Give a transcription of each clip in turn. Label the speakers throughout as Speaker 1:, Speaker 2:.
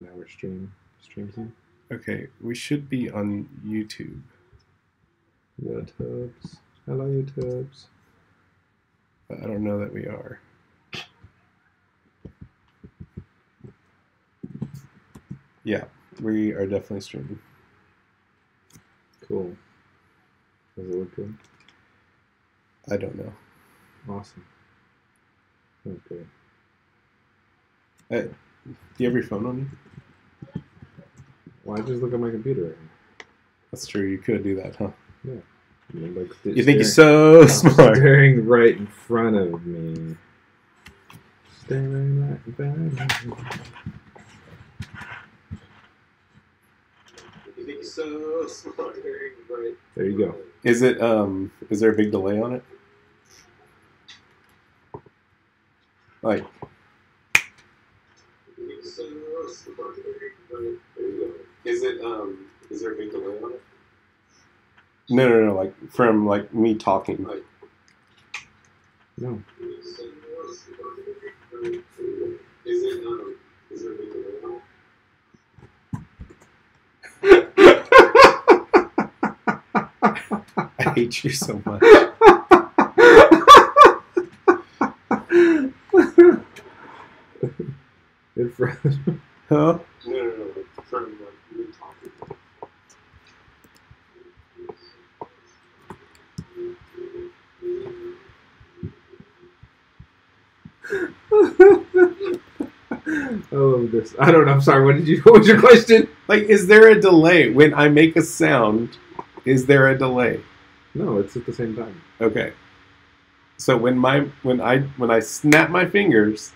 Speaker 1: Now we're streaming.
Speaker 2: Okay, we should be on YouTube.
Speaker 1: YouTubes. Hello, YouTubes.
Speaker 2: But I don't know that we are. Yeah, we are definitely streaming.
Speaker 1: Cool. Does it look good?
Speaker 2: I don't know.
Speaker 1: Awesome. Okay.
Speaker 2: Do you have your phone on you?
Speaker 1: Well, I just look at my computer right now.
Speaker 2: That's true. You could do that, huh?
Speaker 1: Yeah. I mean, like,
Speaker 2: You think you're so smart.
Speaker 1: Staring right in front of me. Staring right in front of me.
Speaker 2: You think you're so smart. Right.
Speaker 1: There you go.
Speaker 2: Is it? Is there a big delay on it? Like. Is it? Is there a big delay on it? No. Like from like me talking. Like.
Speaker 1: No.
Speaker 2: Is it? Is there a big delay on it? I hate you so much.
Speaker 1: In front.
Speaker 2: Huh? No. From like me talking.
Speaker 1: I love this. I don't know. I'm sorry. What was your question?
Speaker 2: Like, is there a delay when I make a sound? Is there a delay?
Speaker 1: No, it's at the same time.
Speaker 2: Okay. So when I snap my fingers,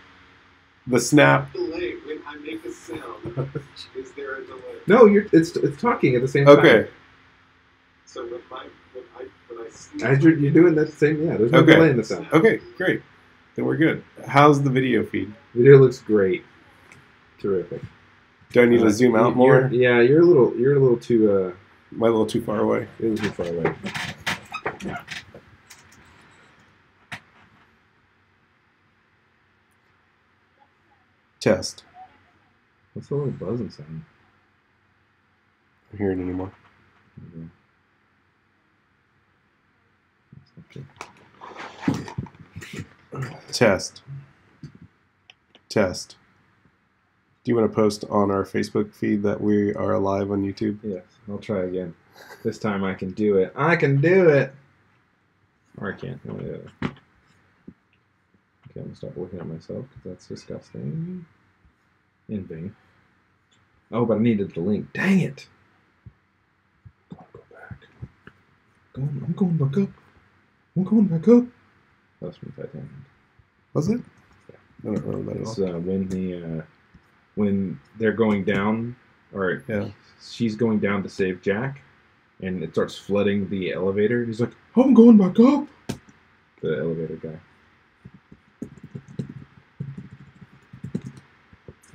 Speaker 2: the snap delay when I make a sound. Is there a delay?
Speaker 1: No, it's talking at the same time.
Speaker 2: Okay. So when I snap,
Speaker 1: As you're doing that same, yeah. There's no
Speaker 2: Okay.
Speaker 1: delay in the sound.
Speaker 2: Okay, great. Then we're good. How's the video feed?
Speaker 1: Video looks great. Terrific.
Speaker 2: Do I need to zoom out more?
Speaker 1: You're a little too.
Speaker 2: Am I a little too far away?
Speaker 1: You're a little too far away.
Speaker 2: Test.
Speaker 1: What's the little buzzing sound?
Speaker 2: I don't hear it anymore. Test. Do you want to post on our Facebook feed that we are live on YouTube?
Speaker 1: Yes, I'll try again. This time I can do it. I can do it! Or I can't. One or the other. Okay, I'm gonna stop looking at myself because that's disgusting. In vain. Oh, but I needed the link. Dang it! Go back. I'm going back up. I'm going back up. That was from Titanic.
Speaker 2: Was it?
Speaker 1: Yeah.
Speaker 2: I don't remember that at
Speaker 1: It's
Speaker 2: all.
Speaker 1: when they're going down, or
Speaker 2: Yeah.
Speaker 1: she's going down to save Jack, and it starts flooding the elevator. He's like, "I'm going back up." The elevator guy.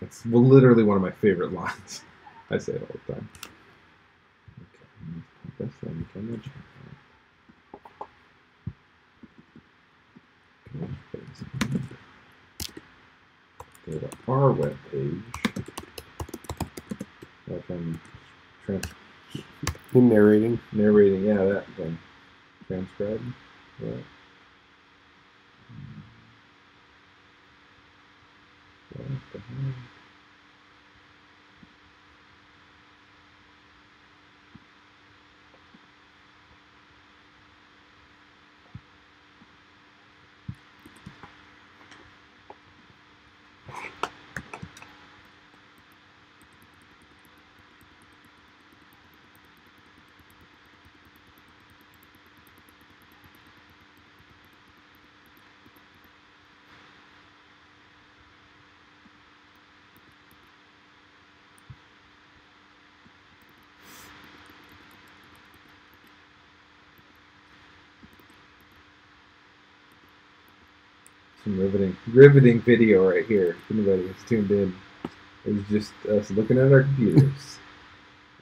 Speaker 1: It's literally one of my favorite lines. I say it all the time. Okay, that's the camera. Go to our webpage. Like I'm
Speaker 2: Narrating.
Speaker 1: narrating, yeah, that thing. Transcribe. Yeah. What the hell? Some riveting video right here. If anybody has tuned in, it's just us looking at our computers.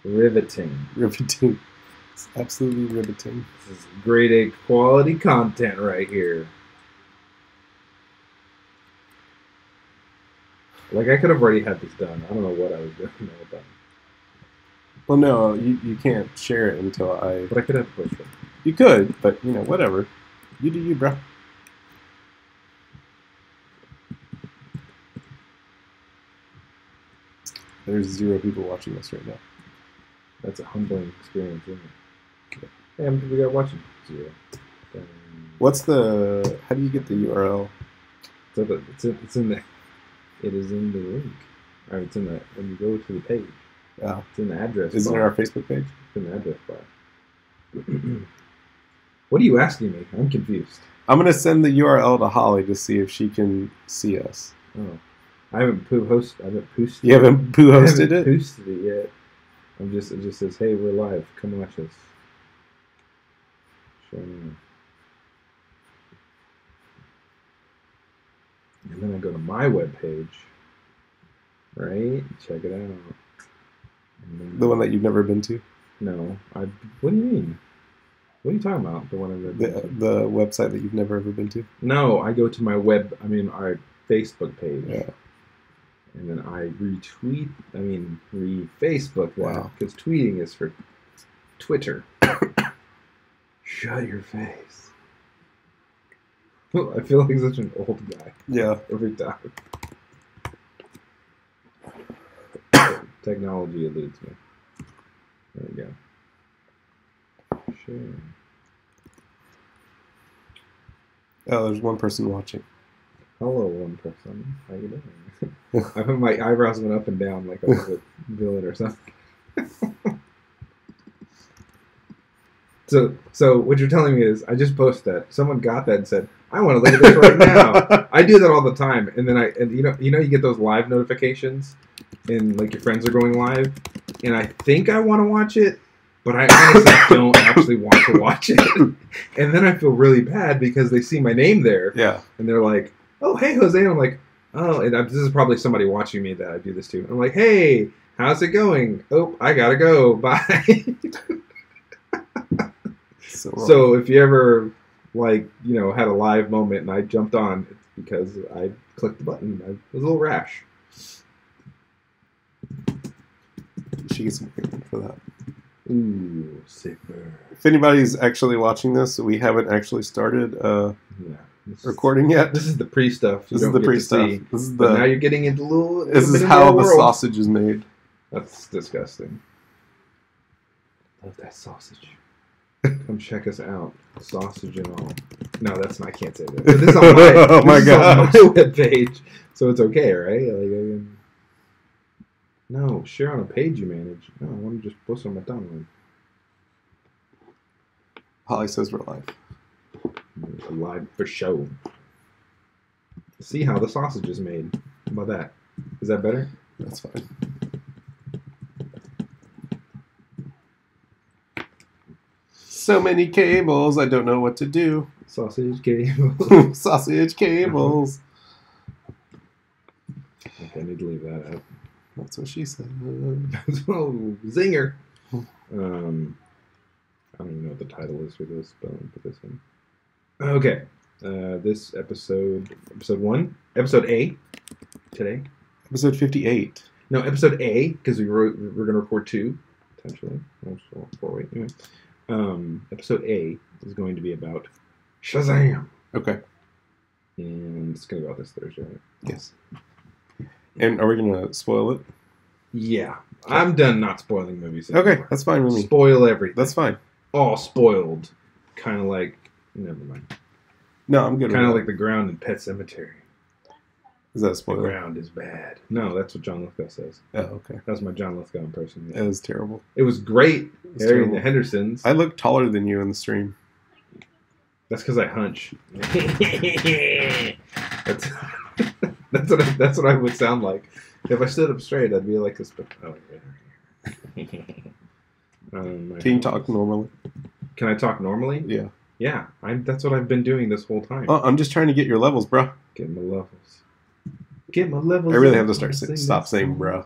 Speaker 1: Riveting.
Speaker 2: It's absolutely riveting.
Speaker 1: This is grade A quality content right here. Like, I could have already had this done. I don't know what I was doing all the time.
Speaker 2: Well, no, you can't share it until I...
Speaker 1: But I could have pushed it.
Speaker 2: You could, but, you know, whatever. You do you, bro. There's 0 people watching this right now.
Speaker 1: That's a humbling experience, isn't it? Okay. Hey, how many people got watching? 0.
Speaker 2: What's the... How do you get the URL?
Speaker 1: So it's in the... It is in the link. Or it's in the... When you go to the page.
Speaker 2: Yeah.
Speaker 1: It's in the address
Speaker 2: Is it
Speaker 1: bar.
Speaker 2: in our Facebook page?
Speaker 1: It's in the address bar. What are you asking me? I'm confused.
Speaker 2: I'm going to send the URL to Holly to see if she can see us.
Speaker 1: Oh. I haven't posted
Speaker 2: You haven't hosted it?
Speaker 1: Posted it yet. It just says, hey, we're live. Come watch us. Show me. And then I go to my webpage. Right? Check it out.
Speaker 2: The one that you've never been to?
Speaker 1: No. What do you mean? What are you talking about? The one I've never been to?
Speaker 2: The website that you've never ever been to?
Speaker 1: No, I go to my our Facebook page.
Speaker 2: Yeah.
Speaker 1: And then I re-Facebook that.
Speaker 2: Wow.
Speaker 1: Because tweeting is for Twitter. Shut your face. I feel like such an old guy.
Speaker 2: Yeah.
Speaker 1: Every time. Technology eludes me. There we go. Sure.
Speaker 2: Oh, there's one person watching.
Speaker 1: Hello, one person. How you doing? I think my eyebrows went up and down like I was a villain or something. So what you're telling me is I just posted that. Someone got that and said, I want to look at this right now. I do that all the time. And then you get those live notifications and like your friends are going live and I think I want to watch it, but I honestly don't actually want to watch it. And then I feel really bad because they see my name there.
Speaker 2: Yeah.
Speaker 1: And they're like, oh, hey, Jose. And I'm like, oh, and this is probably somebody watching me that I do this to. I'm like, hey, how's it going? Oh, I gotta go. Bye. So if you ever, had a live moment and I jumped on, it's because I clicked the button. I was a little rash.
Speaker 2: She gets some payment for that.
Speaker 1: Ooh, safer.
Speaker 2: If anybody's actually watching this, we haven't actually started recording yet.
Speaker 1: This is the pre-stuff.
Speaker 2: This is the pre-stuff. This is
Speaker 1: now you're getting into a little.
Speaker 2: This is how the sausage is made.
Speaker 1: That's disgusting. Love that sausage. Come check us out. Sausage and all. No, that's not. I can't say that. But this is on my,
Speaker 2: oh my god.
Speaker 1: On my webpage, so it's okay, right? No, share on a page you manage. No, I want to just post on my timeline.
Speaker 2: Holly says we're live.
Speaker 1: Live for show. See how the sausage is made. How about that? Is that better?
Speaker 2: That's fine. So many cables, I don't know what to do.
Speaker 1: Sausage cables.
Speaker 2: Sausage cables.
Speaker 1: Okay, I need to leave that out.
Speaker 2: That's what she said.
Speaker 1: Oh, zinger. I don't even know what the title is for this, but I'm going to put this in. Okay. This episode 1, episode A, today.
Speaker 2: Episode 58.
Speaker 1: No, episode A, because we're going to record 2, potentially. Wait. Anyway. Episode A is going to be about Shazam.
Speaker 2: Okay.
Speaker 1: And it's going to go out this Thursday, right?
Speaker 2: Yes. And are we going to spoil it?
Speaker 1: Yeah. Okay. I'm done not spoiling movies
Speaker 2: anymore. Okay, that's fine with me.
Speaker 1: Spoil everything.
Speaker 2: That's fine.
Speaker 1: All spoiled. Kind of like... Never mind.
Speaker 2: No, I'm good.
Speaker 1: Kind of like the ground in Pet Sematary.
Speaker 2: Is that a spoiler?
Speaker 1: The ground is bad. No, that's what John Lithgow says.
Speaker 2: Oh, okay.
Speaker 1: That was my John Lithgow impression.
Speaker 2: Yeah. It was terrible.
Speaker 1: It was great. Harry and the Hendersons.
Speaker 2: I look taller than you in the stream.
Speaker 1: That's because I hunch. That's what I would sound like. If I stood up straight, I'd be like this.
Speaker 2: Can you talk normally?
Speaker 1: Can I talk normally?
Speaker 2: Yeah.
Speaker 1: Yeah. That's what I've been doing this whole time.
Speaker 2: Oh, I'm just trying to get your levels, bro.
Speaker 1: Get my levels. Get my levels.
Speaker 2: I really have to stop saying bruh.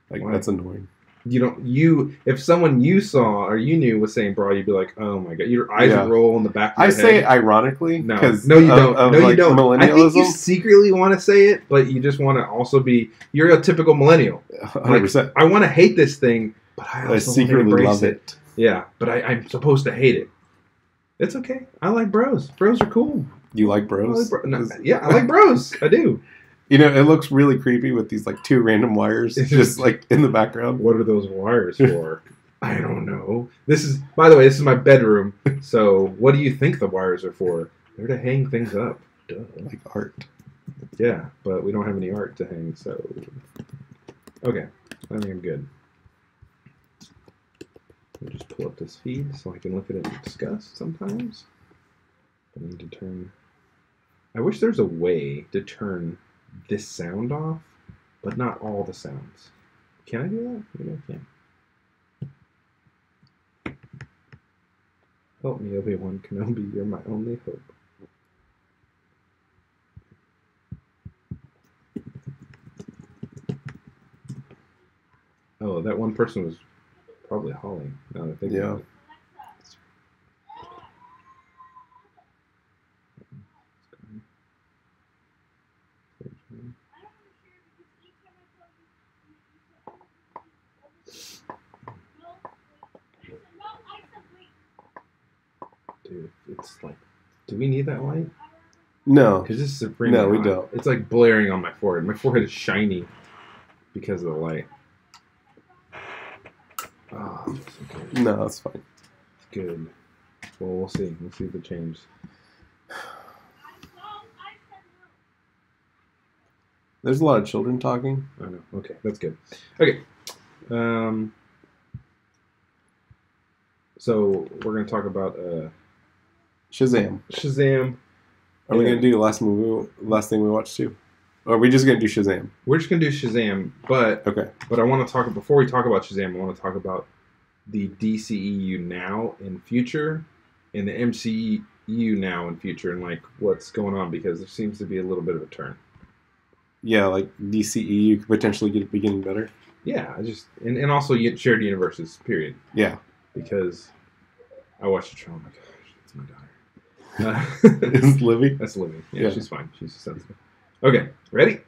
Speaker 2: Like, why? That's annoying.
Speaker 1: If someone you saw or you knew was saying bra, you'd be like, oh my god, your eyes would roll in the back of your
Speaker 2: I
Speaker 1: head.
Speaker 2: say it ironically.
Speaker 1: No, you don't.
Speaker 2: Of,
Speaker 1: you don't.
Speaker 2: Millennialism.
Speaker 1: I think you secretly want to say it, but you just want to also be. You're a typical millennial.
Speaker 2: 100%.
Speaker 1: Like, I want to hate this thing, but I also
Speaker 2: secretly love
Speaker 1: it. Yeah, but I'm supposed to hate it. It's okay. I like bros. Bros are cool.
Speaker 2: You like bros?
Speaker 1: I like bros. I do.
Speaker 2: You know, it looks really creepy with these like two random wires just like in the background.
Speaker 1: What are those wires for? I don't know. By the way, this is my bedroom. So what do you think the wires are for? They're to hang things up. Duh.
Speaker 2: Like art.
Speaker 1: Yeah, but we don't have any art to hang, so... Okay, I think I'm good. I'll just pull up this feed so I can look at it and discuss sometimes. I need to turn... I wish there's a way to turn this sound off, but not all the sounds. Can I do that? Maybe I can. Help me, Obi-Wan Kenobi, you're my only hope. Oh, that one person was probably Holly. Now that I think about it. Dude, it's like, do we need that light?
Speaker 2: No.
Speaker 1: Because this is
Speaker 2: no, we don't.
Speaker 1: It's like blaring on my forehead. My forehead is shiny because of the light. Oh, okay.
Speaker 2: No, that's fine.
Speaker 1: Good. Well, we'll see. We'll see if it changes.
Speaker 2: There's a lot of children talking.
Speaker 1: I know. Okay, that's good. Okay. So we're gonna talk about
Speaker 2: Shazam.
Speaker 1: Shazam.
Speaker 2: Are we gonna do the last thing we watched too? Or are we just gonna do Shazam?
Speaker 1: We're just gonna do Shazam, but
Speaker 2: okay.
Speaker 1: But I want to talk before we talk about Shazam. I want to talk about the DCEU now and future, and the MCU now and future, and like what's going on, because there seems to be a little bit of a turn. Yeah,
Speaker 2: like DCEU could potentially be getting better.
Speaker 1: Yeah, and also shared universes. Period.
Speaker 2: Yeah,
Speaker 1: because I watched the show. Oh my gosh, that's my daughter.
Speaker 2: Is Livy?
Speaker 1: That's Livy. Yeah, she's fine. She's sensitive. Okay, ready?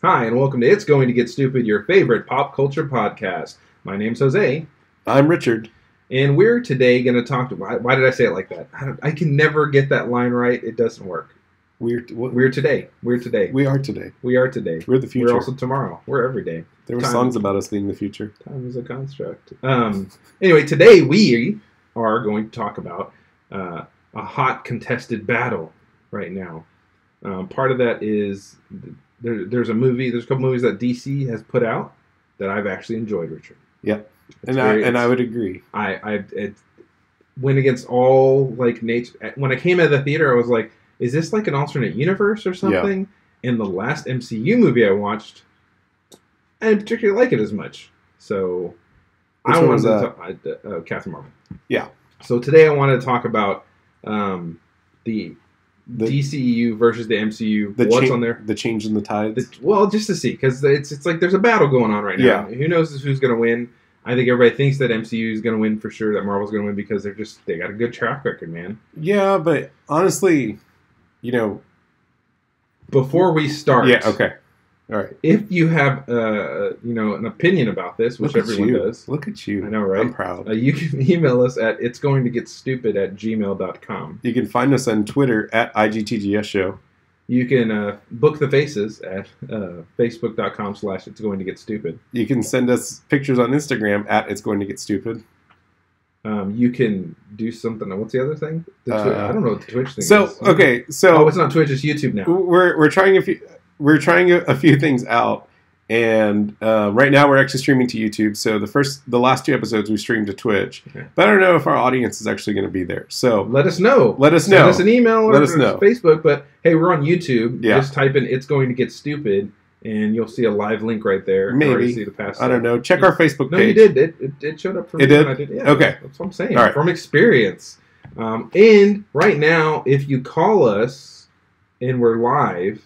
Speaker 1: Hi, and welcome to It's Going to Get Stupid, your favorite pop culture podcast. My name's Jose.
Speaker 2: I'm Richard.
Speaker 1: And we're today going to talk to... Why did I say it like that? I can never get that line right. It doesn't work. We're today. We are today.
Speaker 2: We're the future.
Speaker 1: We're also tomorrow. We're every day.
Speaker 2: There were songs about us being the future.
Speaker 1: Time is a construct. Anyway, today we are going to talk about a hot contested battle right now. Part of that is there's a couple movies that DC has put out that I've actually enjoyed, Richard.
Speaker 2: Yep, and I would agree.
Speaker 1: It went against all like nature. When I came out of the theater, I was like, is this like an alternate universe or something? Yeah. And the last MCU movie I watched, I didn't particularly like it as much. So
Speaker 2: Which
Speaker 1: I wanted
Speaker 2: to
Speaker 1: talk Captain Marvel.
Speaker 2: Yeah. So
Speaker 1: today I want to talk about the DCEU versus the MCU. What's on there?
Speaker 2: The change in the tides.
Speaker 1: Just to see, because it's like there's a battle going on right now.
Speaker 2: Yeah.
Speaker 1: Who knows who's going to win? I think everybody thinks that MCU is going to win for sure. That Marvel's going to win because they got a good track record, man.
Speaker 2: Yeah, but honestly,
Speaker 1: before we start,
Speaker 2: yeah, okay, all right.
Speaker 1: If you have an opinion about this, which everyone does,
Speaker 2: look at you.
Speaker 1: I know, right?
Speaker 2: I'm proud.
Speaker 1: You can email us at itsgoingtogetstupid@gmail.com.
Speaker 2: You can find us on Twitter at IGTGS Show.
Speaker 1: You can book the faces at facebook.com/itsgoingtogetstupid.
Speaker 2: You can send us pictures on Instagram at itsgoingtogetstupid.
Speaker 1: You can do something. What's the other thing? I don't know what the Twitch thing is.
Speaker 2: Okay, so
Speaker 1: it's not Twitch. It's YouTube now.
Speaker 2: We're trying a few things out, and right now we're actually streaming to YouTube. So the last 2 episodes we streamed to Twitch, but I don't know if our audience is actually going to be there. So
Speaker 1: let us know.
Speaker 2: Send
Speaker 1: us an email or
Speaker 2: let us know.
Speaker 1: Facebook. But hey, we're on YouTube.
Speaker 2: Yeah.
Speaker 1: Just type in "It's Going to Get Stupid." And you'll see a live link right there.
Speaker 2: Maybe.
Speaker 1: See the past
Speaker 2: I don't know. Check our Facebook page.
Speaker 1: No, you did. It showed up for me.
Speaker 2: It did?
Speaker 1: When I did. Yeah,
Speaker 2: okay.
Speaker 1: That's what I'm saying.
Speaker 2: All right.
Speaker 1: From experience. And right now, if you call us and we're live,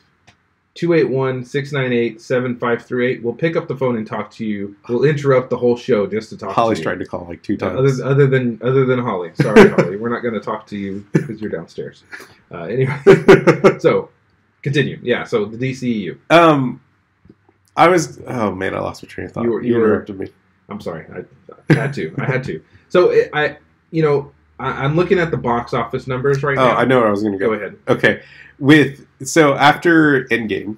Speaker 1: 281-698-7538, we'll pick up the phone and talk to you. We'll interrupt the whole show just to talk
Speaker 2: Holly's
Speaker 1: to you.
Speaker 2: tried to call like 2 times.
Speaker 1: Other than Holly. Sorry, Holly. We're not going to talk to you because you're downstairs. Anyway, so continue. Yeah, so the DCEU.
Speaker 2: I was... Oh, man, I lost my train of thought. You interrupted me.
Speaker 1: I'm sorry. I had to. So, I'm looking at the box office numbers right now.
Speaker 2: Oh, I know where I was going to go.
Speaker 1: Go ahead.
Speaker 2: Okay. So after Endgame,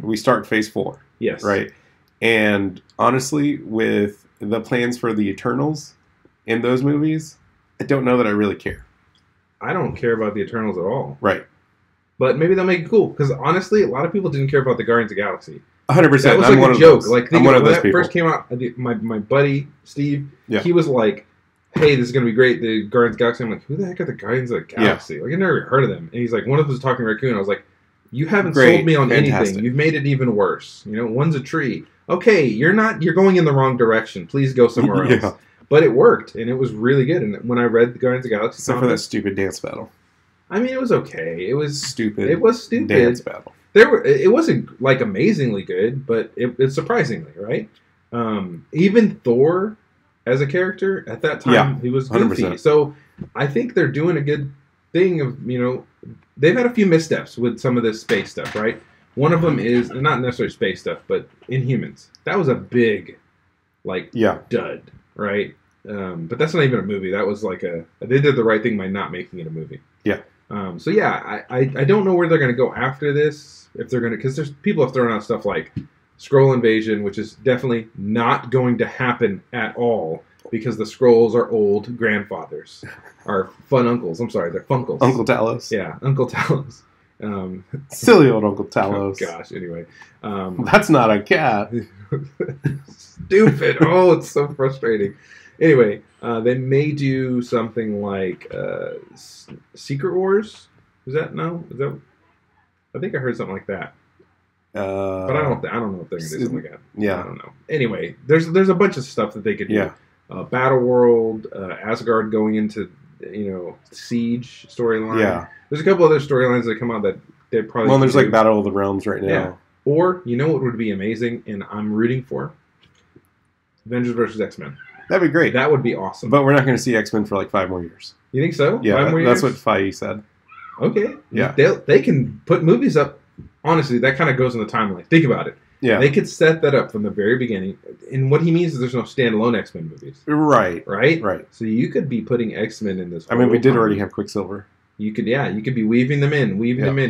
Speaker 2: we start Phase 4.
Speaker 1: Yes.
Speaker 2: Right? And honestly, with the plans for the Eternals in those movies, I don't know that I really care.
Speaker 1: I don't care about the Eternals at all.
Speaker 2: Right.
Speaker 1: But maybe they'll make it cool. Because honestly, a lot of people didn't care about the Guardians of the Galaxy.
Speaker 2: 100%.
Speaker 1: That was
Speaker 2: I'm
Speaker 1: like
Speaker 2: one
Speaker 1: a
Speaker 2: of
Speaker 1: joke.
Speaker 2: those.
Speaker 1: Like,
Speaker 2: I'm one of
Speaker 1: when
Speaker 2: those
Speaker 1: that
Speaker 2: people.
Speaker 1: first came out, my buddy, Steve,
Speaker 2: Yeah.
Speaker 1: he was like, hey, this is going to be great, the Guardians of the Galaxy. I'm like, who the heck are the Guardians of the Galaxy? Like, I never heard of them. And he's like, one of them was Talking Raccoon. I was like, you haven't sold me on anything. You've made it even worse. One's a tree. Okay, you're going in the wrong direction. Please go somewhere else.
Speaker 2: Yeah.
Speaker 1: But it worked, and it was really good. And when I read the Guardians of the Galaxy
Speaker 2: Except for that stupid dance battle.
Speaker 1: I mean, it was okay. It was
Speaker 2: stupid.
Speaker 1: It was stupid.
Speaker 2: Dance battle.
Speaker 1: It wasn't like amazingly good, but it's surprisingly, right? Even Thor as a character at that time, he was goofy.
Speaker 2: 100%.
Speaker 1: So I think they're doing a good thing of, they've had a few missteps with some of this space stuff, right? One of them is not necessarily space stuff, but Inhumans. That was a big, dud, right? But that's not even a movie. That was like they did the right thing by not making it a movie.
Speaker 2: Yeah.
Speaker 1: So yeah, I don't know where they're going to go after this. If they're going to, because there's people have thrown out stuff like Skrull invasion, which is definitely not going to happen at all because the Skrulls are old grandfathers, are fun uncles. I'm sorry, they're funkles.
Speaker 2: Uncle Talos.
Speaker 1: Yeah, Uncle Talos.
Speaker 2: Silly old Uncle Talos.
Speaker 1: Oh, gosh. Anyway,
Speaker 2: that's not a cat.
Speaker 1: Stupid. Oh, it's so frustrating. Anyway, they may do something like Secret Wars. Is that no? Is that? I think I heard something like that. But I don't know if they're gonna do something like that.
Speaker 2: Yeah,
Speaker 1: I don't know. Anyway, there's a bunch of stuff that they could do.
Speaker 2: Yeah.
Speaker 1: Battle World, Asgard going into Siege storyline.
Speaker 2: Yeah.
Speaker 1: There's a couple other storylines that come out that they probably.
Speaker 2: Well, there's like Battle of the Realms right now.
Speaker 1: Yeah. Or what would be amazing, and I'm rooting for Avengers vs. X-Men.
Speaker 2: That'd be great.
Speaker 1: That would be awesome.
Speaker 2: But we're not going to see X-Men for like 5 more years.
Speaker 1: You think so?
Speaker 2: Yeah,
Speaker 1: 5 more
Speaker 2: that's
Speaker 1: years?
Speaker 2: what Feige said.
Speaker 1: Okay.
Speaker 2: Yeah.
Speaker 1: They can put movies up. Honestly, that kind of goes in the timeline. Think about it.
Speaker 2: Yeah.
Speaker 1: They could set that up from the very beginning. And what he means is there's no standalone X-Men movies.
Speaker 2: Right.
Speaker 1: Right?
Speaker 2: Right.
Speaker 1: So you could be putting X-Men in this.
Speaker 2: I mean, we did already have Quicksilver.
Speaker 1: You could be weaving them in,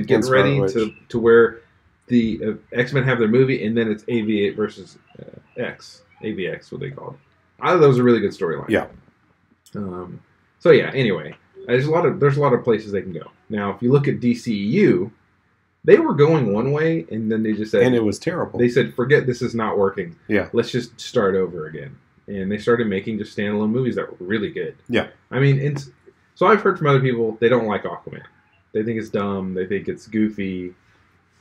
Speaker 1: getting ready to where the X-Men have their movie, and then it's AV8 versus X. AVX, what they call it. I thought that was a really good storyline.
Speaker 2: Yeah.
Speaker 1: So yeah. Anyway, there's a lot of places they can go. Now, if you look at DCEU, they were going one way, and then they just said,
Speaker 2: and it was terrible.
Speaker 1: They said, "Forget this is not working.
Speaker 2: Yeah.
Speaker 1: Let's just start over again." And they started making just standalone movies that were really good.
Speaker 2: Yeah.
Speaker 1: I mean, so I've heard from other people they don't like Aquaman. They think it's dumb. They think it's goofy.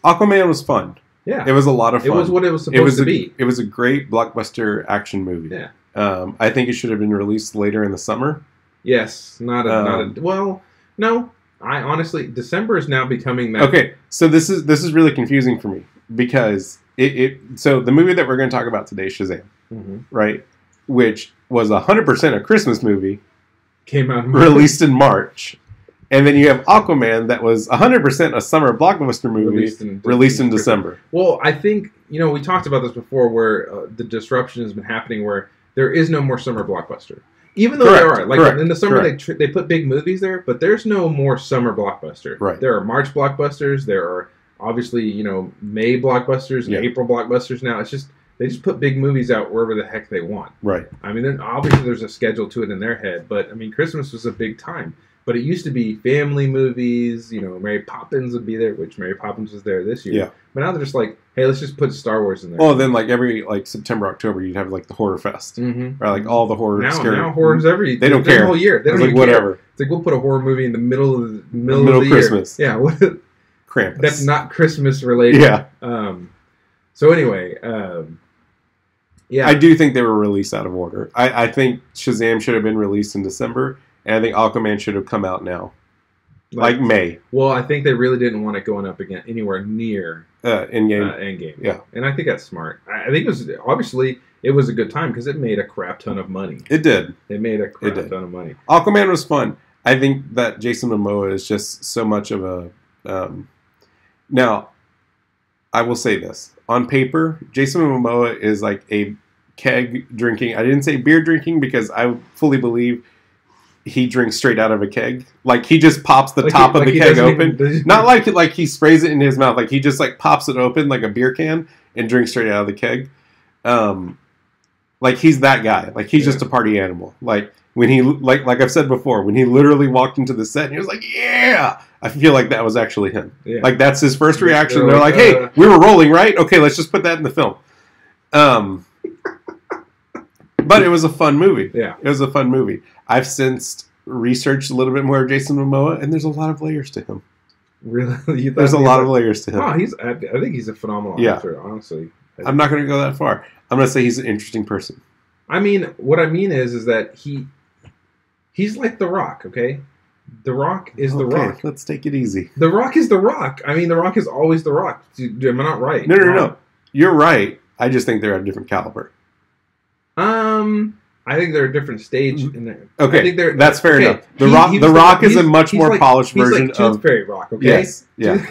Speaker 2: Aquaman was fun.
Speaker 1: Yeah.
Speaker 2: It was a lot of fun.
Speaker 1: It was what it was supposed to be.
Speaker 2: It was a great blockbuster action movie.
Speaker 1: Yeah.
Speaker 2: I think it should have been released later in the summer.
Speaker 1: Yes. Well, no. I honestly, December is now becoming that.
Speaker 2: Okay, so this is really confusing for me because so the movie that we're going to talk about today, Shazam, right, which was 100% a Christmas movie,
Speaker 1: came out
Speaker 2: released in March, and then you have Aquaman that was 100% a summer blockbuster movie released in December.
Speaker 1: Well, I think we talked about this before, where the disruption has been happening, where there is no more summer blockbuster. Even though there are, in the summer they put big movies there, but there's no more summer blockbuster.
Speaker 2: Right.
Speaker 1: There are March blockbusters. There are obviously May blockbusters and April blockbusters. Now it's just they just put big movies out wherever the heck they want.
Speaker 2: Right.
Speaker 1: I mean, obviously there's a schedule to it in their head, but I mean Christmas was a big time. But it used to be family movies. Mary Poppins would be there, which Mary Poppins was there this year.
Speaker 2: Yeah.
Speaker 1: But now they're just like, hey, let's just put Star Wars in there.
Speaker 2: Well, then every September, October, you'd have the Horror Fest, or all the horror.
Speaker 1: Now horror's every
Speaker 2: they don't care
Speaker 1: the whole year. They don't even
Speaker 2: whatever.
Speaker 1: Care. It's like we'll put a horror movie in the middle of the
Speaker 2: Christmas.
Speaker 1: Year. Yeah,
Speaker 2: Krampus.
Speaker 1: That's not Christmas related.
Speaker 2: Yeah.
Speaker 1: So anyway, yeah,
Speaker 2: I do think they were released out of order. I think Shazam should have been released in December, and I think Aquaman should have come out now, like May.
Speaker 1: Well, I think they really didn't want it going up again anywhere near
Speaker 2: Endgame.
Speaker 1: Endgame.
Speaker 2: Yeah,
Speaker 1: and I think that's smart. I think it was obviously it was a good time because it made a crap ton of money.
Speaker 2: It did.
Speaker 1: It made a crap ton of money.
Speaker 2: Aquaman was fun. I think that Jason Momoa is just so much of a. Now, I will say this on paper, Jason Momoa is like a keg drinking. I didn't say beer drinking because I fully believe he drinks straight out of a keg. Like he just pops the top of the keg open. Not like he sprays it in his mouth. Like he just like pops it open like a beer can and drinks straight out of the keg. Like he's that guy. Like he's just a party animal. Like when he like I've said before, when he literally walked into the set and he was like, "Yeah," I feel like that was actually him. Yeah. Like that's his first reaction. They're like, "Hey, we were rolling, right? Okay, let's just put that in the film." But it was a fun movie.
Speaker 1: Yeah,
Speaker 2: it was a fun movie. I've since researched a little bit more of Jason Momoa, and there's a lot of layers to him.
Speaker 1: Really,
Speaker 2: there's a lot of layers to him.
Speaker 1: Oh, I think he's a phenomenal actor. Honestly,
Speaker 2: I'm not going to go that far. I'm going to say he's an interesting person.
Speaker 1: I mean, what I mean is that he's like The Rock. Okay, The Rock is The Rock.
Speaker 2: Let's take it easy.
Speaker 1: The Rock is The Rock. I mean, The Rock is always The Rock. Am I not right?
Speaker 2: No. You're right. I just think they're at a different caliber.
Speaker 1: I think they're a different stage in there.
Speaker 2: Okay,
Speaker 1: I think
Speaker 2: that's fair enough. The Rock is a much more polished version
Speaker 1: of Tooth Fairy Rock. Okay,
Speaker 2: yes, yeah.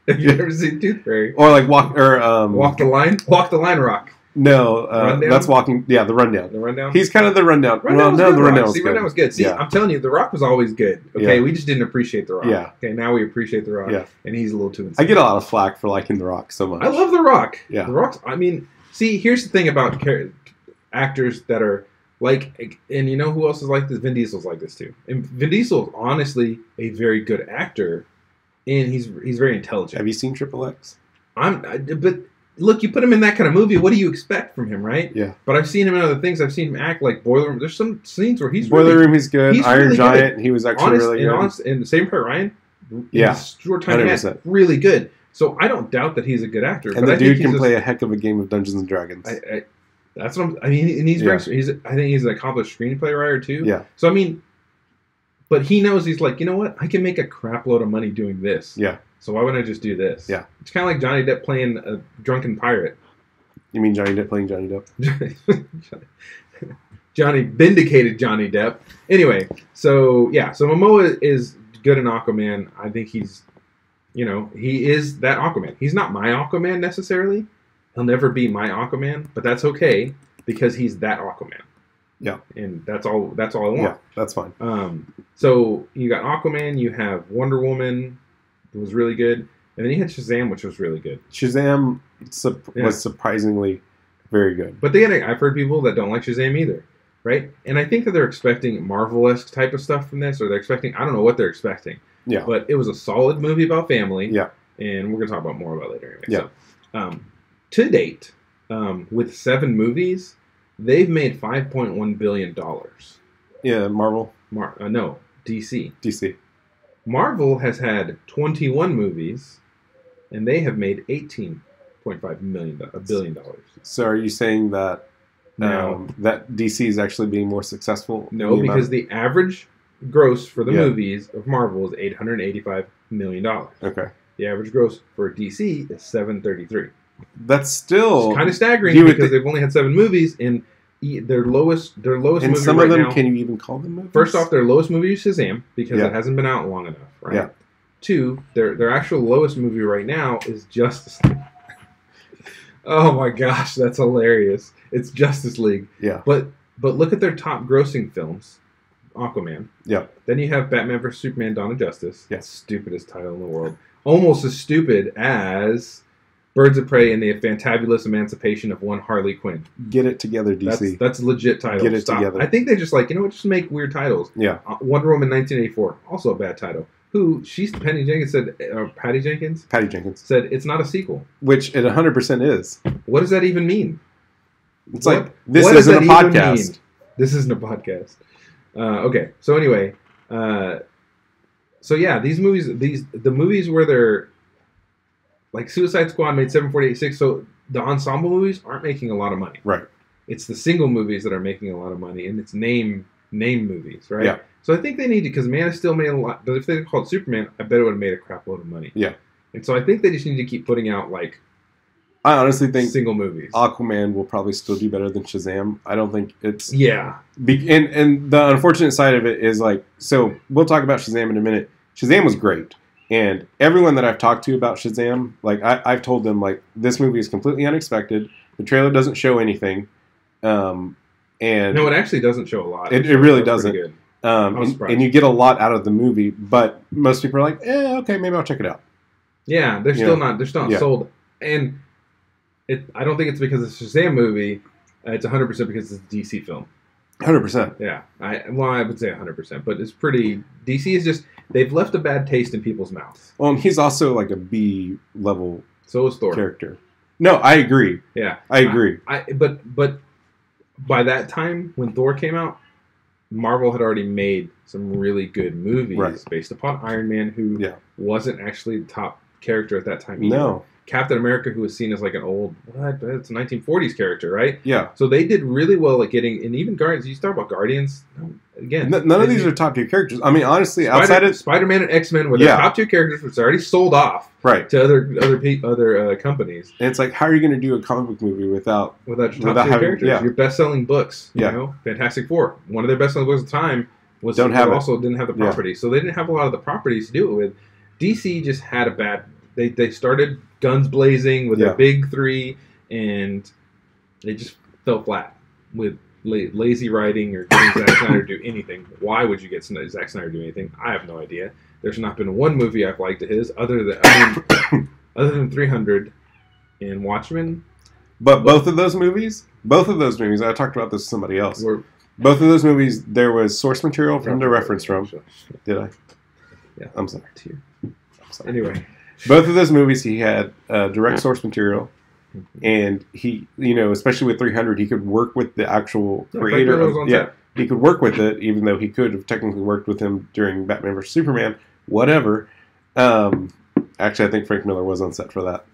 Speaker 1: Have you ever seen Tooth Fairy?
Speaker 2: Or like Walk
Speaker 1: the Line Rock.
Speaker 2: No, that's Walking. Yeah, the Rundown.
Speaker 1: The Rundown.
Speaker 2: He's kind of the Rundown.
Speaker 1: The Rundown was good. See, I'm telling you, The Rock was always good. Okay, we just didn't appreciate The Rock.
Speaker 2: Yeah.
Speaker 1: Okay, now we appreciate The Rock. Yeah. And he's a little too insane.
Speaker 2: I get a lot of flack for liking The Rock so much.
Speaker 1: I love The Rock.
Speaker 2: Yeah.
Speaker 1: The Rock's. I mean, see, here's the thing about actors that are like, and you know who else is like this? Vin Diesel's like this too. And Vin Diesel is honestly a very good actor, and he's very intelligent.
Speaker 2: Have you seen Triple X?
Speaker 1: But look, you put him in that kind of movie. What do you expect from him, right?
Speaker 2: Yeah.
Speaker 1: But I've seen him in other things. I've seen him act like Boiler Room. There's some scenes where he's
Speaker 2: Boiler Room. He's good. Iron
Speaker 1: really
Speaker 2: Giant.
Speaker 1: Good.
Speaker 2: He was actually really good.
Speaker 1: And the same for Ryan.
Speaker 2: Yeah.
Speaker 1: Short time had, really good. So I don't doubt that he's a good actor.
Speaker 2: And the dude can play a heck of a game of Dungeons and Dragons.
Speaker 1: That's what I mean, and he's very. I think he's an accomplished screenplay writer too.
Speaker 2: Yeah.
Speaker 1: So I mean, but he knows he's like, you know what? I can make a crap load of money doing this.
Speaker 2: Yeah.
Speaker 1: So why wouldn't I just do this?
Speaker 2: Yeah.
Speaker 1: It's kind of like Johnny Depp playing a drunken pirate.
Speaker 2: You mean Johnny Depp playing Johnny Depp?
Speaker 1: Vindicated Johnny Depp. Anyway, so yeah, so Momoa is good in Aquaman. I think he's, he is that Aquaman. He's not my Aquaman necessarily. He'll never be my Aquaman, but that's okay because he's that Aquaman.
Speaker 2: Yeah,
Speaker 1: and that's all I want.
Speaker 2: Yeah, that's fine.
Speaker 1: So you got Aquaman, you have Wonder Woman, it was really good, and then you had Shazam, which was really good.
Speaker 2: Shazam was surprisingly very good.
Speaker 1: But then I've heard people that don't like Shazam either, right? And I think that they're expecting Marvel-esque type of stuff from this, or they're expecting, I don't know what they're expecting.
Speaker 2: Yeah.
Speaker 1: But it was a solid movie about family.
Speaker 2: Yeah.
Speaker 1: And we're going to talk about more about it later. Anyway.
Speaker 2: Yeah.
Speaker 1: So, to date, with 7 movies, they've made $5.1 billion.
Speaker 2: Yeah, Marvel?
Speaker 1: No, DC.
Speaker 2: DC.
Speaker 1: Marvel has had 21 movies, and they have made $18.5 billion.
Speaker 2: So are you saying that that DC is actually being more successful?
Speaker 1: No, because the average gross for the movies of Marvel is $885 million.
Speaker 2: Okay.
Speaker 1: The average gross for DC is $733.
Speaker 2: That's still
Speaker 1: it's kind of staggering because they've only had 7 movies, and their lowest
Speaker 2: and
Speaker 1: movie
Speaker 2: some of them
Speaker 1: now,
Speaker 2: can you even call them movies?
Speaker 1: First off, their lowest movie is Shazam because it hasn't been out long enough, right?
Speaker 2: Yeah.
Speaker 1: 2, their actual lowest movie right now is Justice League. Oh my gosh, that's hilarious. It's Justice League.
Speaker 2: Yeah.
Speaker 1: But look at their top grossing films. Aquaman.
Speaker 2: Yeah.
Speaker 1: Then you have Batman vs. Superman: Dawn of Justice.
Speaker 2: Yeah.
Speaker 1: Stupidest title in the world. Almost as stupid as Birds of Prey and the Fantabulous Emancipation of One Harley Quinn.
Speaker 2: Get it together, DC.
Speaker 1: That's a legit title.
Speaker 2: Get it together.
Speaker 1: I think they just just make weird titles.
Speaker 2: Yeah.
Speaker 1: Wonder Woman 1984, also a bad title. Patty Jenkins said said it's not a sequel.
Speaker 2: Which it 100% is.
Speaker 1: What does that even mean?
Speaker 2: It's like, this isn't a podcast.
Speaker 1: This isn't a podcast. Okay, so anyway, so yeah, these movies, the movies where they're like Suicide Squad made $748.6, so the ensemble movies aren't making a lot of money.
Speaker 2: Right.
Speaker 1: It's the single movies that are making a lot of money, and it's name name movies, right?
Speaker 2: Yeah.
Speaker 1: So I think they need to, because Man of Steel made a lot, but if they called Superman, I bet it would have made a crap load of money.
Speaker 2: Yeah.
Speaker 1: And so I think they just need to keep putting out like
Speaker 2: I honestly think
Speaker 1: single movies.
Speaker 2: Aquaman will probably still do better than Shazam. I don't think it's
Speaker 1: Yeah.
Speaker 2: and the unfortunate side of it is like, so we'll talk about Shazam in a minute. Shazam was great, and everyone that I've talked to about Shazam, like I've told them like this movie is completely unexpected. The trailer doesn't show anything, and
Speaker 1: No, it actually doesn't show a lot.
Speaker 2: It really
Speaker 1: That's
Speaker 2: doesn't.
Speaker 1: pretty good.
Speaker 2: And you get a lot out of the movie, but most people are like, okay, maybe I'll check it out.
Speaker 1: Yeah, they're still not sold, and I don't think it's because it's a Shazam movie. It's 100% because it's a DC film.
Speaker 2: 100%.
Speaker 1: Yeah, I would say 100%, but it's pretty. DC is just they've left a bad taste in people's mouths.
Speaker 2: Well, and he's also like a B level
Speaker 1: So is Thor.
Speaker 2: character. No, I agree.
Speaker 1: Yeah,
Speaker 2: I agree.
Speaker 1: But by that time when Thor came out, Marvel had already made some really good movies based upon Iron Man, who wasn't actually the top character at that time either. No. Captain America, who was seen as like an old, it's a 1940s character, right?
Speaker 2: Yeah.
Speaker 1: So they did really well at getting, and even Guardians, you talk about Guardians, again.
Speaker 2: None of these are top tier characters. I mean, honestly, outside of
Speaker 1: Spider-Man and X-Men were the top two characters, which are already sold off to other companies.
Speaker 2: And it's like, how are you going to do a comic book movie without
Speaker 1: your top tier characters?
Speaker 2: Yeah.
Speaker 1: Your best-selling books, you know, Fantastic Four, one of their best-selling books at the time was didn't have the property, so they didn't have a lot of the properties to do it with. DC just had a bad. They started guns blazing with their big three, and they just fell flat with lazy writing or getting Zack Snyder to do anything. Why would you get Zack Snyder to do anything? I have no idea. There's not been one movie I've liked of his other than 300 and Watchmen.
Speaker 2: But both of those movies, I talked about this with somebody else. Both of those movies, there was source material for him to reference from. Did I?
Speaker 1: Yeah.
Speaker 2: I'm sorry.
Speaker 1: Anyway.
Speaker 2: Both of those movies, he had direct source material, and he, especially with 300, he could work with the actual creator. He could work with it, even though he could have technically worked with him during Batman vs Superman. Whatever. Actually, I think Frank Miller was on set for that.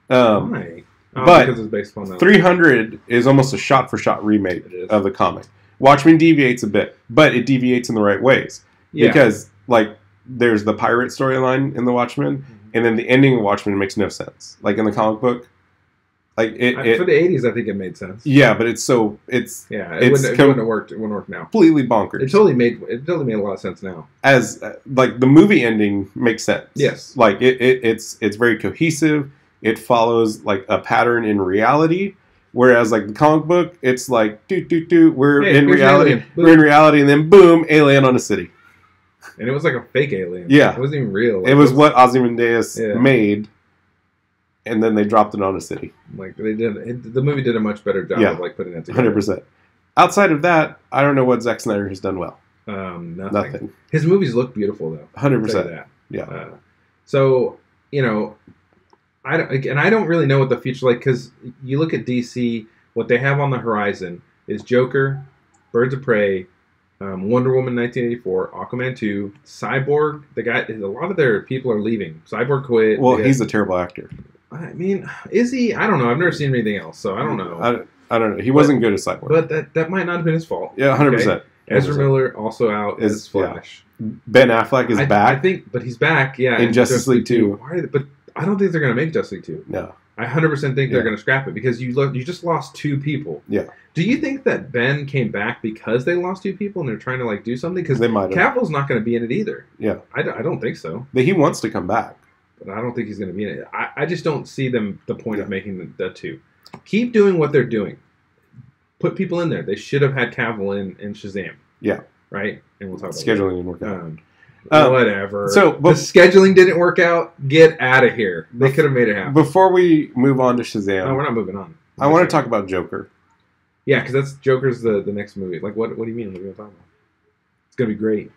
Speaker 1: Why?
Speaker 2: But
Speaker 1: because it's based on that
Speaker 2: 300 is almost a shot-for-shot remake of the comic. Watchmen deviates a bit, but it deviates in the right ways. Yeah. Because, there's the pirate storyline in the Watchmen, and then the ending of Watchmen makes no sense. Like in the comic book,
Speaker 1: for the 80s, I think it made sense.
Speaker 2: Yeah, but it wouldn't
Speaker 1: have worked. It wouldn't work now.
Speaker 2: Completely bonkers.
Speaker 1: It totally made a lot of sense now.
Speaker 2: As the movie ending makes sense.
Speaker 1: Yes,
Speaker 2: it's very cohesive. It follows a pattern in reality. Whereas the comic book, it's we're in reality, and then boom, alien on a city.
Speaker 1: And it was like a fake alien.
Speaker 2: Yeah.
Speaker 1: It wasn't even real.
Speaker 2: It was what Ozymandias made, and then they dropped it on a city.
Speaker 1: The movie did a much better job of putting that together.
Speaker 2: 100%. Outside of that, I don't know what Zack Snyder has done well.
Speaker 1: Nothing. His movies look beautiful, though.
Speaker 2: 100%.
Speaker 1: Yeah. So, I don't really know what the future because you look at DC, what they have on the horizon is Joker, Birds of Prey, Wonder Woman 1984, Aquaman 2, Cyborg. A lot of their people are leaving. Cyborg quit.
Speaker 2: Well, he's a terrible actor.
Speaker 1: I mean, is he? I don't know. I've never seen anything else, so I don't know.
Speaker 2: I don't know. He wasn't good as Cyborg.
Speaker 1: But that might not have been his fault.
Speaker 2: Yeah, 100%. Okay?
Speaker 1: Ezra Miller also out as Flash.
Speaker 2: Ben Affleck is back.
Speaker 1: I think, but he's back. Yeah,
Speaker 2: in Justice League 2.
Speaker 1: But I don't think they're going to make Justice League 2.
Speaker 2: No.
Speaker 1: I 100% think they're going to scrap it because you just lost two people.
Speaker 2: Yeah.
Speaker 1: Do you think that Ben came back because they lost two people and they're trying to do something? Because Cavill's not going to be in it either.
Speaker 2: Yeah.
Speaker 1: I don't think so.
Speaker 2: But he wants to come back.
Speaker 1: But I don't think he's going to be in it. I just don't see the point of making the two. Keep doing what they're doing. Put people in there. They should have had Cavill in Shazam.
Speaker 2: Yeah.
Speaker 1: Right? And we'll talk about
Speaker 2: scheduling didn't work out.
Speaker 1: Whatever.
Speaker 2: So
Speaker 1: the scheduling didn't work out. Get out of here. They could have made it happen.
Speaker 2: Before we move on to Shazam,
Speaker 1: no, we're not moving on.
Speaker 2: I want to talk about Joker.
Speaker 1: Yeah, because that's Joker's the next movie. What do you mean? What are you talking about? It's gonna be great.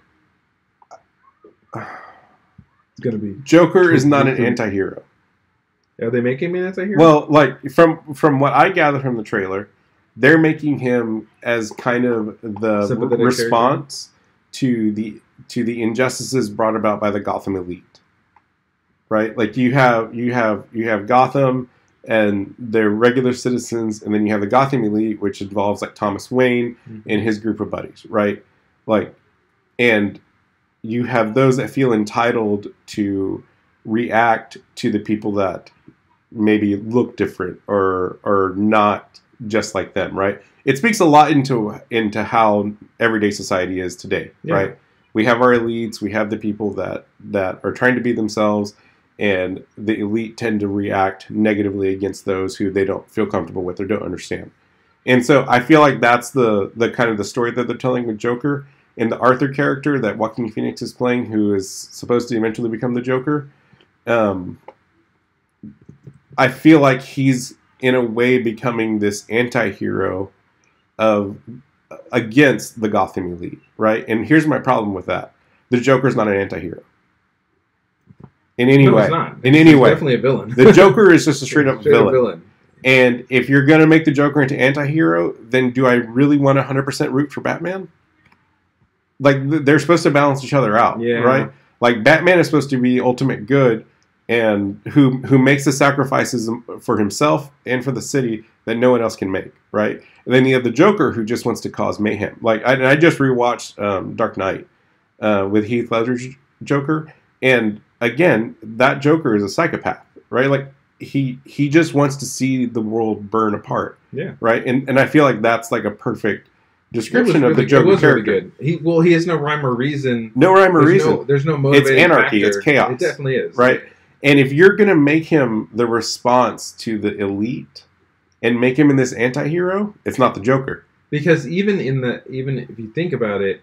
Speaker 1: It's gonna be.
Speaker 2: Joker is not an anti-hero.
Speaker 1: Are they making him an anti-hero?
Speaker 2: Well, from what I gather from the trailer, they're making him as kind of the response to the injustices brought about by the Gotham elite, right? You have Gotham, and they're regular citizens, and then you have the Gotham elite, which involves like Thomas Wayne and his group of buddies, right? Like, and you have those that feel entitled to react to the people that maybe look different or are not just like them, right? It speaks a lot into how everyday society is today, right? We have our elites, we have the people that are trying to be themselves, and the elite tend to react negatively against those who they don't feel comfortable with or don't understand. And so I feel like that's the kind of the story that they're telling with Joker. And the Arthur character that Joaquin Phoenix is playing, who is supposed to eventually become the Joker, I feel like he's in a way becoming this anti-hero against the Gotham elite, right? And here's my problem with that. The Joker's not an anti-hero. In any way.
Speaker 1: He's not.
Speaker 2: In any way.
Speaker 1: Definitely a villain.
Speaker 2: The Joker is just a straight up villain. And if you're going to make the Joker into anti-hero, then do I really want to 100% root for Batman? Like, they're supposed to balance each other out, right? Like, Batman is supposed to be ultimate good, and who makes the sacrifices for himself and for the city that no one else can make, right? And then you have the Joker, who just wants to cause mayhem. Like, I just rewatched Dark Knight with Heath Ledger's Joker, and again, that Joker is a psychopath, right? Like, he just wants to see the world burn apart, right? And I feel like that's like a perfect description of the Joker character.
Speaker 1: Really good. He has no rhyme or reason.
Speaker 2: No rhyme or reason.
Speaker 1: There's no motivating
Speaker 2: It's anarchy.
Speaker 1: factor.
Speaker 2: It's chaos.
Speaker 1: It definitely is.
Speaker 2: Right? And if you're going to make him the response to the elite and make him in this anti-hero, it's not the Joker.
Speaker 1: Because even if you think about it,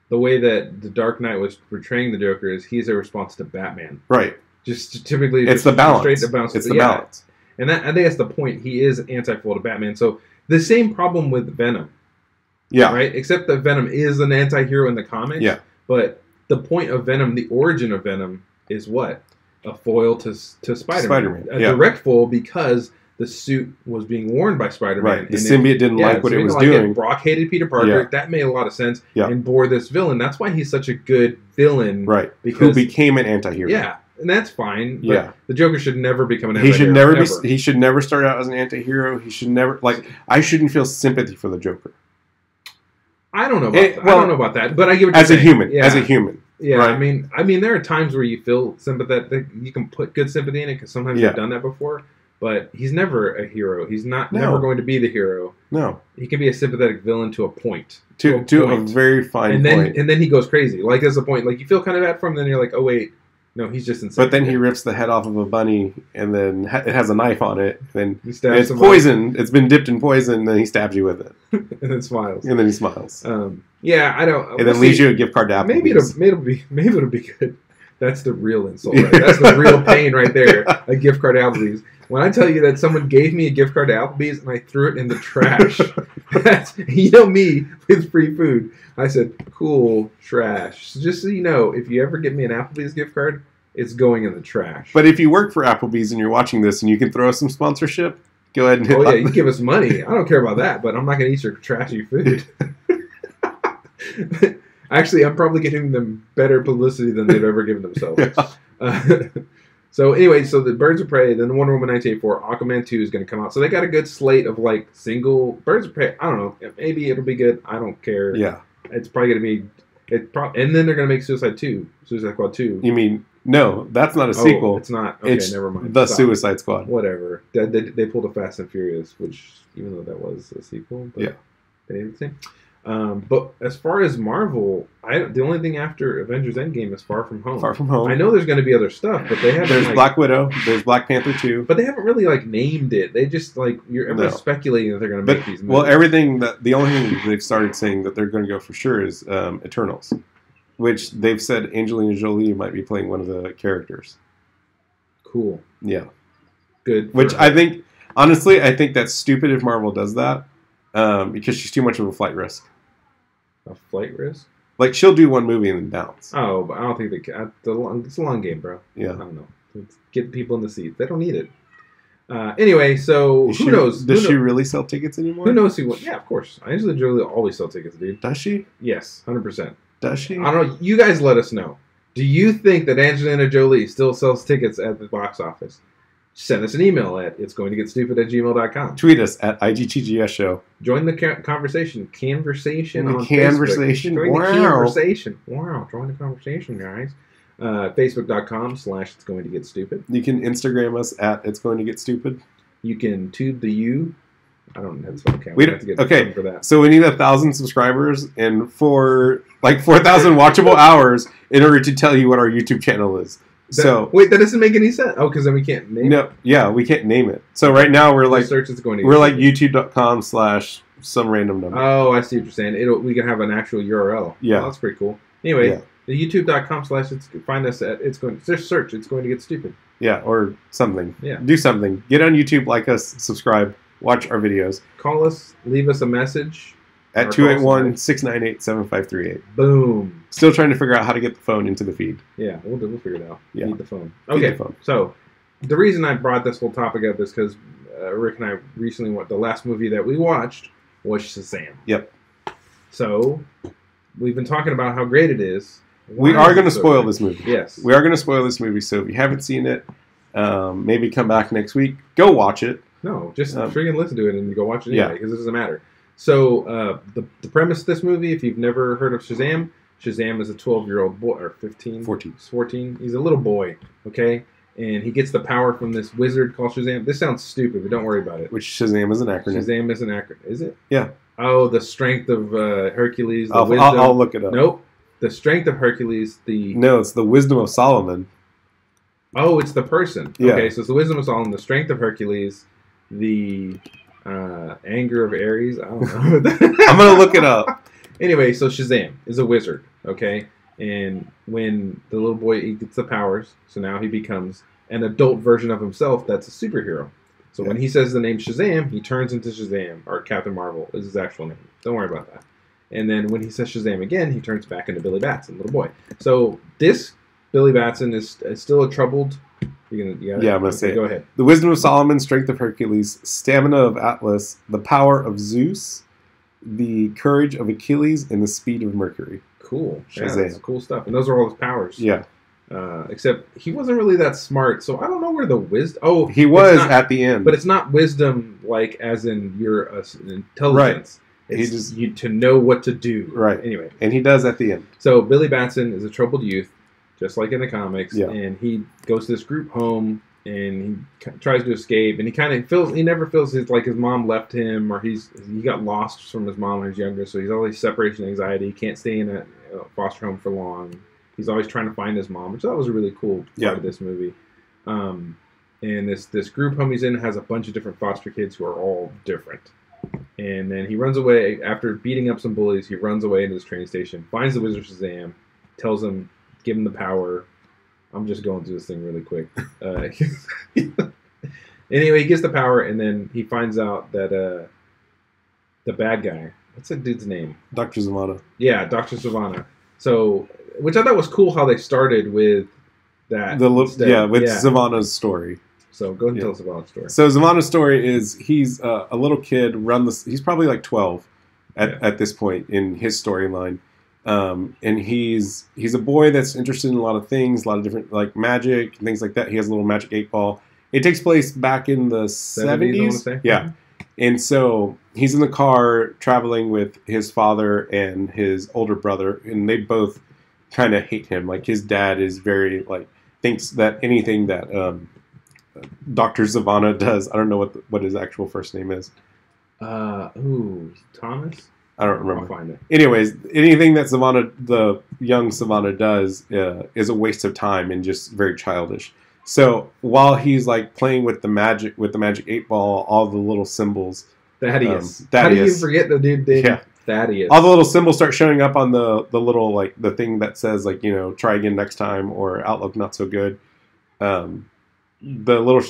Speaker 1: the way that the Dark Knight was portraying the Joker is he's a response to Batman.
Speaker 2: Right.
Speaker 1: Just typically...
Speaker 2: It's the balance.
Speaker 1: Straight to bounce.
Speaker 2: It's the balance.
Speaker 1: And I think that's the point. He is anti-foil to Batman. So the same problem with Venom.
Speaker 2: Yeah.
Speaker 1: Right? Except that Venom is an anti-hero in the comics.
Speaker 2: Yeah.
Speaker 1: But the point of Venom, the origin of Venom, is what? A foil to Spider-Man. A direct foil because the suit was being worn by Spider-Man.
Speaker 2: Right. The symbiote didn't like what it was doing.
Speaker 1: Brock hated Peter Parker. Yeah. That made a lot of sense. Yeah. And bore this villain. That's why he's such a good villain.
Speaker 2: Right. Who became an anti-hero.
Speaker 1: Yeah. And that's fine. But the Joker should never become an anti-hero.
Speaker 2: He should never start out as an anti-hero. He should never... Like, I shouldn't feel sympathy for the Joker.
Speaker 1: I don't know about that. Well, I don't know about that, but I give it
Speaker 2: as a human. Yeah. As a human,
Speaker 1: yeah. Right? I mean, there are times where you feel sympathetic. You can put good sympathy in it because sometimes you've done that before. But he's never a hero. He's never going to be the hero. No, he can be a sympathetic villain to a point.
Speaker 2: To a very fine point.
Speaker 1: And then he goes crazy. Like there's a point. Like you feel kind of bad for him. Then you're like, oh wait. No, he's just insane.
Speaker 2: But then he rips the head off of a bunny, and then it has a knife on it. Then it's poisoned. It's been dipped in poison, and then he stabs you with it.
Speaker 1: And then smiles.
Speaker 2: And then he smiles.
Speaker 1: Yeah, I don't.
Speaker 2: And then leaves you a gift card to Applebee's.
Speaker 1: Maybe it'll be good. That's the real insult. Right? That's the real pain right there. A gift card to Applebee's. When I tell you that someone gave me a gift card to Applebee's and I threw it in the trash, you know me with free food. I said, cool, trash. So just so you know, if you ever get me an Applebee's gift card, it's going in the trash.
Speaker 2: But if you work for Applebee's and you're watching this and you can throw us some sponsorship, go ahead and hit
Speaker 1: you can give us money. I don't care about that, but I'm not going to eat your trashy food. Actually, I'm probably getting them better publicity than they've ever given themselves. Yeah. So anyway, so the Birds of Prey, then Wonder Woman 1984, Aquaman 2 is going to come out. So they got a good slate of like single Birds of Prey. I don't know. Maybe it'll be good. I don't care.
Speaker 2: Yeah.
Speaker 1: It's probably going to be... and then they're going to make Suicide Squad 2.
Speaker 2: You mean... No, that's not a sequel.
Speaker 1: It's not. Okay,
Speaker 2: it's
Speaker 1: never mind.
Speaker 2: The Suicide Squad.
Speaker 1: Whatever. They pulled a Fast and Furious, which, even though that was a sequel, but they didn't the same. But as far as Marvel, the only thing after Avengers Endgame is Far From Home.
Speaker 2: Far From Home.
Speaker 1: I know there's going to be other stuff, but they haven't.
Speaker 2: There's Black Widow. There's Black Panther 2.
Speaker 1: But they haven't really named it. They just everybody's speculating that they're going to make these movies.
Speaker 2: Well, the only thing they've started saying that they're going to go for sure is Eternals, which they've said Angelina Jolie might be playing one of the characters.
Speaker 1: Cool.
Speaker 2: Yeah.
Speaker 1: Good.
Speaker 2: Which I think, honestly, that's stupid if Marvel does that because she's too much of a flight risk.
Speaker 1: A flight risk?
Speaker 2: Like, she'll do one movie and then bounce.
Speaker 1: Oh, but I don't think it's a long game, bro.
Speaker 2: Yeah.
Speaker 1: I don't know. Let's get people in the seat. They don't need it. Anyway, so who knows?
Speaker 2: Does she really sell tickets anymore?
Speaker 1: Who knows who? Yeah, of course. Angelina Jolie always sell tickets, dude.
Speaker 2: Does she?
Speaker 1: Yes, 100%.
Speaker 2: Does she?
Speaker 1: I don't know. You guys let us know. Do you think that Angelina Jolie still sells tickets at the box office? Send us an email at itsgoingtogetstupid@gmail.com.
Speaker 2: Tweet us at IGTGS Show.
Speaker 1: Join the conversation. Conversation
Speaker 2: The
Speaker 1: on
Speaker 2: conversation.
Speaker 1: Facebook. Join
Speaker 2: Wow.
Speaker 1: the conversation. Wow. Join the conversation, guys. Facebook.com/itsgoingtogetstupid.
Speaker 2: You can Instagram us at It's Going to Get Stupid.
Speaker 1: You can tube the U. I don't know. That's okay.
Speaker 2: We
Speaker 1: have to get
Speaker 2: okay.
Speaker 1: fun for that.
Speaker 2: So we need 1,000 subscribers and for like 4,000 watchable hours in order to tell you what our YouTube channel is.
Speaker 1: Wait, that doesn't make any sense. Oh, because then we can't name it.
Speaker 2: No, yeah, we can't name it. So right now we're like
Speaker 1: search It's Going to Get
Speaker 2: we're like
Speaker 1: Stupid.
Speaker 2: youtube.com/some random number.
Speaker 1: Oh, I see what you're saying. We can have an actual URL.
Speaker 2: Yeah.
Speaker 1: Oh, that's pretty cool. Anyway,
Speaker 2: Yeah.
Speaker 1: the youtube.com/ find us at It's Going. Just search It's Going to Get Stupid.
Speaker 2: Yeah, or something.
Speaker 1: Yeah.
Speaker 2: Do something. Get on YouTube, like us, subscribe, watch our videos.
Speaker 1: Call us, leave us a message.
Speaker 2: At 281-698-7538.
Speaker 1: Boom.
Speaker 2: Still trying to figure out how to get the phone into the feed.
Speaker 1: Yeah, we'll figure it out.
Speaker 2: Yeah.
Speaker 1: Need the phone.
Speaker 2: Need
Speaker 1: Okay,
Speaker 2: the phone.
Speaker 1: so the reason I brought this whole topic up is because Rick and I recently the last movie that we watched was Shazam.
Speaker 2: Yep.
Speaker 1: So we've been talking about how great it is.
Speaker 2: We
Speaker 1: Why
Speaker 2: are
Speaker 1: is
Speaker 2: going to
Speaker 1: it so
Speaker 2: spoil
Speaker 1: great?
Speaker 2: this movie.
Speaker 1: Yes.
Speaker 2: We are going to spoil this movie, so if you haven't seen it, maybe come back next week. Go watch it.
Speaker 1: No, just freaking listen to it and you go watch it
Speaker 2: Yeah.
Speaker 1: anyway because it doesn't matter. So the premise of this movie, if you've never heard of Shazam, Shazam is a 12-year-old boy, or 15?
Speaker 2: 14.
Speaker 1: He's 14. He's a little boy, okay? And he gets the power from this wizard called Shazam. This sounds stupid, but don't worry about it.
Speaker 2: Which Shazam is an acronym.
Speaker 1: Shazam is an acronym. Is it?
Speaker 2: Yeah.
Speaker 1: Oh, the strength of Hercules, the
Speaker 2: I'll
Speaker 1: wisdom.
Speaker 2: look it up.
Speaker 1: Nope. The strength of Hercules, the...
Speaker 2: No, it's the wisdom of Solomon.
Speaker 1: Oh, it's the person.
Speaker 2: Yeah.
Speaker 1: Okay, so it's the wisdom of Solomon, the strength of Hercules, the anger of Ares. I don't know.
Speaker 2: I'm going to look it up.
Speaker 1: Anyway, so Shazam is a wizard, okay? And when the little boy he gets the powers, so now he becomes an adult version of himself that's a superhero. So when he says the name Shazam, he turns into Shazam, or Captain Marvel is his actual name. Don't worry about that. And then when he says Shazam again, he turns back into Billy Batson, little boy. So this Billy Batson is still a troubled... Yeah, I'm
Speaker 2: going to say it.
Speaker 1: Go ahead.
Speaker 2: The wisdom of Solomon, strength of Hercules, stamina of Atlas, the power of Zeus, the courage of Achilles, and the speed of Mercury.
Speaker 1: Cool.
Speaker 2: Shazam.
Speaker 1: Yeah, that's cool stuff. And those are all his powers.
Speaker 2: Yeah.
Speaker 1: Except he wasn't really that smart, so I don't know where the wisdom... Oh,
Speaker 2: He was at the end.
Speaker 1: But it's not wisdom like as in your intelligence.
Speaker 2: Right.
Speaker 1: It's to know what to do.
Speaker 2: Right.
Speaker 1: Anyway.
Speaker 2: And he does at the end.
Speaker 1: So Billy Batson is a troubled youth, just like in the comics.
Speaker 2: Yeah.
Speaker 1: And he goes to this group home, and he tries to escape, and he never feels his mom left him, or he got lost from his mom when he was younger, so he's always separation anxiety. He can't stay in a foster home for long. He's always trying to find his mom, which I thought was a really cool part of this movie. And this group home he's in has a bunch of different foster kids who are all different. And then he runs away after beating up some bullies. He runs away into this train station, finds the Wizard Shazam, tells him, give him the power. I'm just going through this thing really quick. Anyway, he gets the power, and then he finds out that the bad guy, what's that dude's name?
Speaker 2: Dr. Zavanna.
Speaker 1: Yeah, Dr. Zavanna. So, which I thought was cool how they started with that.
Speaker 2: Zavanna's story.
Speaker 1: So go ahead and tell us about the story.
Speaker 2: So Zavanna's story is he's a little kid. He's probably like 12 at this point in his storyline. And he's a boy that's interested in a lot of things, a lot of different like magic and things like that. He has a little magic 8-ball. It takes place back in the 70s.
Speaker 1: I wanna say.
Speaker 2: Yeah. And so he's in the car traveling with his father and his older brother, and they both kind of hate him. Like his dad is very thinks that anything that Dr. Zavanna does, I don't know what his actual first name is.
Speaker 1: Thomas?
Speaker 2: I don't remember.
Speaker 1: I'll find it.
Speaker 2: Anyways, anything that the young Zavanna does is a waste of time and just very childish. So while he's playing with the magic 8-ball, all the little symbols.
Speaker 1: Thaddeus. How do you forget the dude named Thaddeus?
Speaker 2: All the little symbols start showing up on the little the thing that says try again next time or outlook not so good. The little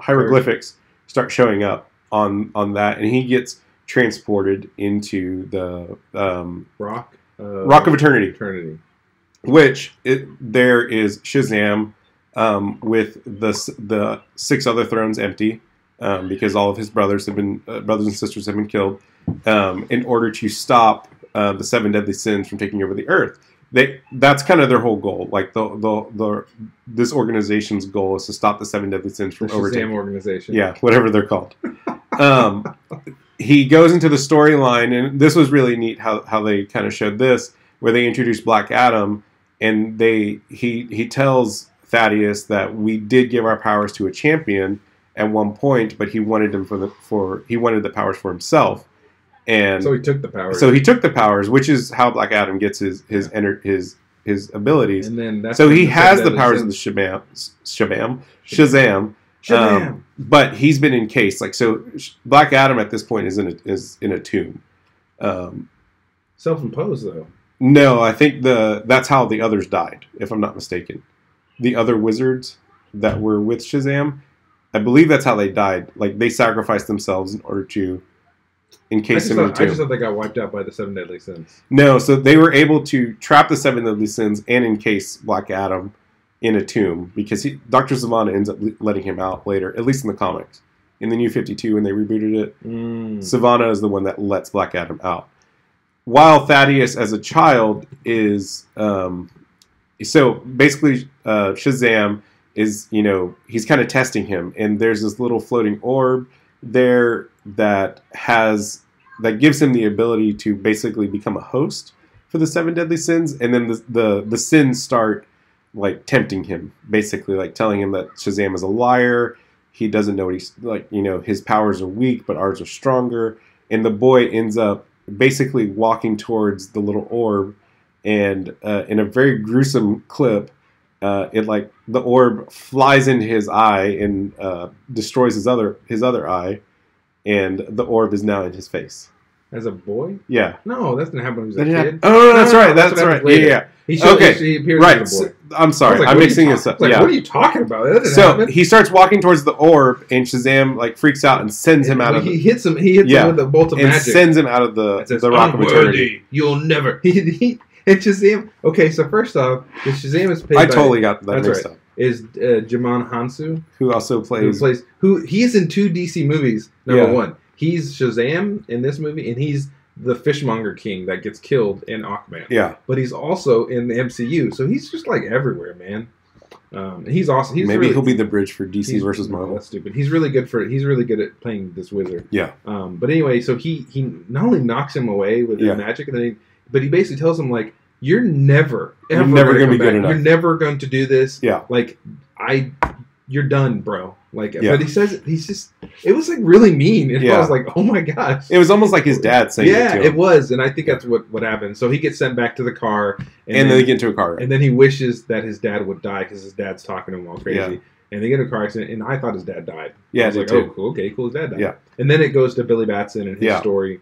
Speaker 2: hieroglyphics start showing up on that, and he gets transported into the
Speaker 1: Rock
Speaker 2: of Eternity. Which there is Shazam with the 6 other thrones empty because all of his brothers and sisters have been killed in order to stop the 7 deadly sins from taking over the earth. that's kind of their whole goal. Like this organization's goal is to stop the 7 deadly sins from overtaking.
Speaker 1: Shazam organization.
Speaker 2: Yeah, whatever they're called. He goes into the storyline, and this was really neat how they kind of showed this, where they introduced Black Adam, and he tells Thaddeus that we did give our powers to a champion at one point, but he wanted them he wanted the powers for himself. And
Speaker 1: so he took the powers.
Speaker 2: So he took the powers, which is how Black Adam gets his abilities.
Speaker 1: And then that's
Speaker 2: so he has the powers of the Shazam. But he's been encased. Like, so Black Adam at this point is in a tomb.
Speaker 1: Self-imposed though.
Speaker 2: No, I think that's how the others died, if I'm not mistaken. The other wizards that were with Shazam, I believe that's how they died. Like, they sacrificed themselves in order to encase him in a tomb.
Speaker 1: I just thought they got wiped out by the 7 deadly sins.
Speaker 2: No, so they were able to trap the 7 deadly sins and encase Black Adam in a tomb, because Dr. Sivana ends up letting him out later, at least in the comics. In the New 52, when they rebooted it, Sivana is the one that lets Black Adam out. While Thaddeus, as a child, is... so basically, Shazam is, he's kind of testing him, and there's this little floating orb there that gives him the ability to basically become a host for the 7 deadly sins, and then the sins start like tempting him, basically like telling him that Shazam is a liar. He doesn't know what he's like. His powers are weak, but ours are stronger. And the boy ends up basically walking towards the little orb, and in a very gruesome clip, the orb flies into his eye and destroys his other eye, and the orb is now in his face.
Speaker 1: As a boy?
Speaker 2: Yeah.
Speaker 1: No, that's not happening when he was a kid.
Speaker 2: Oh, that's right. That's right. Yeah.
Speaker 1: He appears as a boy.
Speaker 2: I'm sorry. I'm mixing this up.
Speaker 1: What are you talking about? So
Speaker 2: he starts walking towards the orb, and Shazam freaks out and sends him out of.
Speaker 1: He hits him. He hits him with a bolt of magic
Speaker 2: and sends him out of the Rock of Eternity.
Speaker 1: You'll never. And Shazam. Okay, so first off, the Shazam is played.
Speaker 2: I totally got that mixed up.
Speaker 1: Is Djimon Hounsou,
Speaker 2: who also plays.
Speaker 1: He is in 2 DC movies. Number 1, he's Shazam in this movie, and he's the Fishmonger King that gets killed in Aquaman.
Speaker 2: Yeah.
Speaker 1: But he's also in the MCU, so he's just like everywhere, man. He's awesome.
Speaker 2: He'll be the bridge for DC versus Marvel.
Speaker 1: That's stupid. He's really good at playing this wizard.
Speaker 2: Yeah.
Speaker 1: But anyway, so he not only knocks him away with his magic, but he basically tells him like, you're never going to be good enough. You're never going to do this.
Speaker 2: Yeah.
Speaker 1: Like you're done, bro. Like, but he says it was like really mean. And I was like, oh my gosh.
Speaker 2: It was almost like his dad saying it to him.
Speaker 1: Yeah, it was. And I think that's what happened. So he gets sent back to the car.
Speaker 2: And then they get into a car wreck.
Speaker 1: And then he wishes that his dad would die because his dad's talking to him all crazy.
Speaker 2: Yeah.
Speaker 1: And they get in a car accident. And I thought his dad died.
Speaker 2: Yeah,
Speaker 1: I was like,
Speaker 2: too.
Speaker 1: oh, cool. Okay, cool. His dad died.
Speaker 2: Yeah.
Speaker 1: And then it goes to Billy Batson and his story.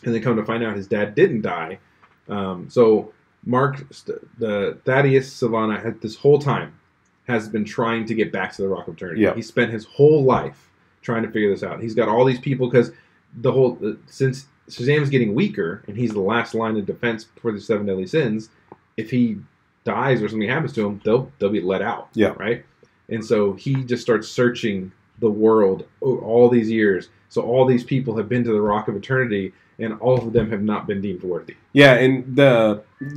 Speaker 1: And they come to find out his dad didn't die. So the Thaddeus Sivana had this whole time has been trying to get back to the Rock of Eternity.
Speaker 2: Yeah.
Speaker 1: He spent his whole life trying to figure this out. He's got all these people because since Shazam's getting weaker and he's the last line of defense for the 7 deadly sins, if he dies or something happens to him, they'll be let out.
Speaker 2: Yeah.
Speaker 1: Right? And so he just starts searching the world all these years. So all these people have been to the Rock of Eternity, and all of them have not been deemed worthy.
Speaker 2: Yeah, and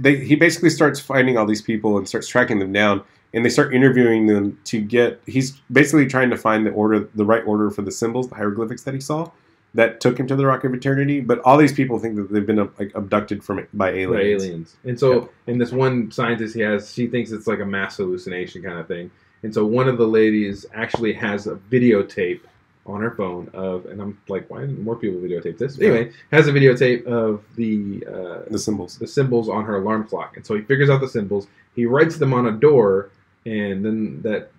Speaker 2: he basically starts finding all these people and starts tracking them down, and they start interviewing them he's basically trying to find the right order for the symbols, the hieroglyphics that he saw that took him to the Rock of Eternity. But all these people think that they've been abducted by aliens.
Speaker 1: And so, and this one scientist she thinks it's like a mass hallucination kind of thing. And so one of the ladies actually has a videotape on her phone and I'm like, why didn't more people videotape this? Anyway, has a videotape of the symbols on her alarm clock. And so he figures out the symbols. He writes them on a door, and then that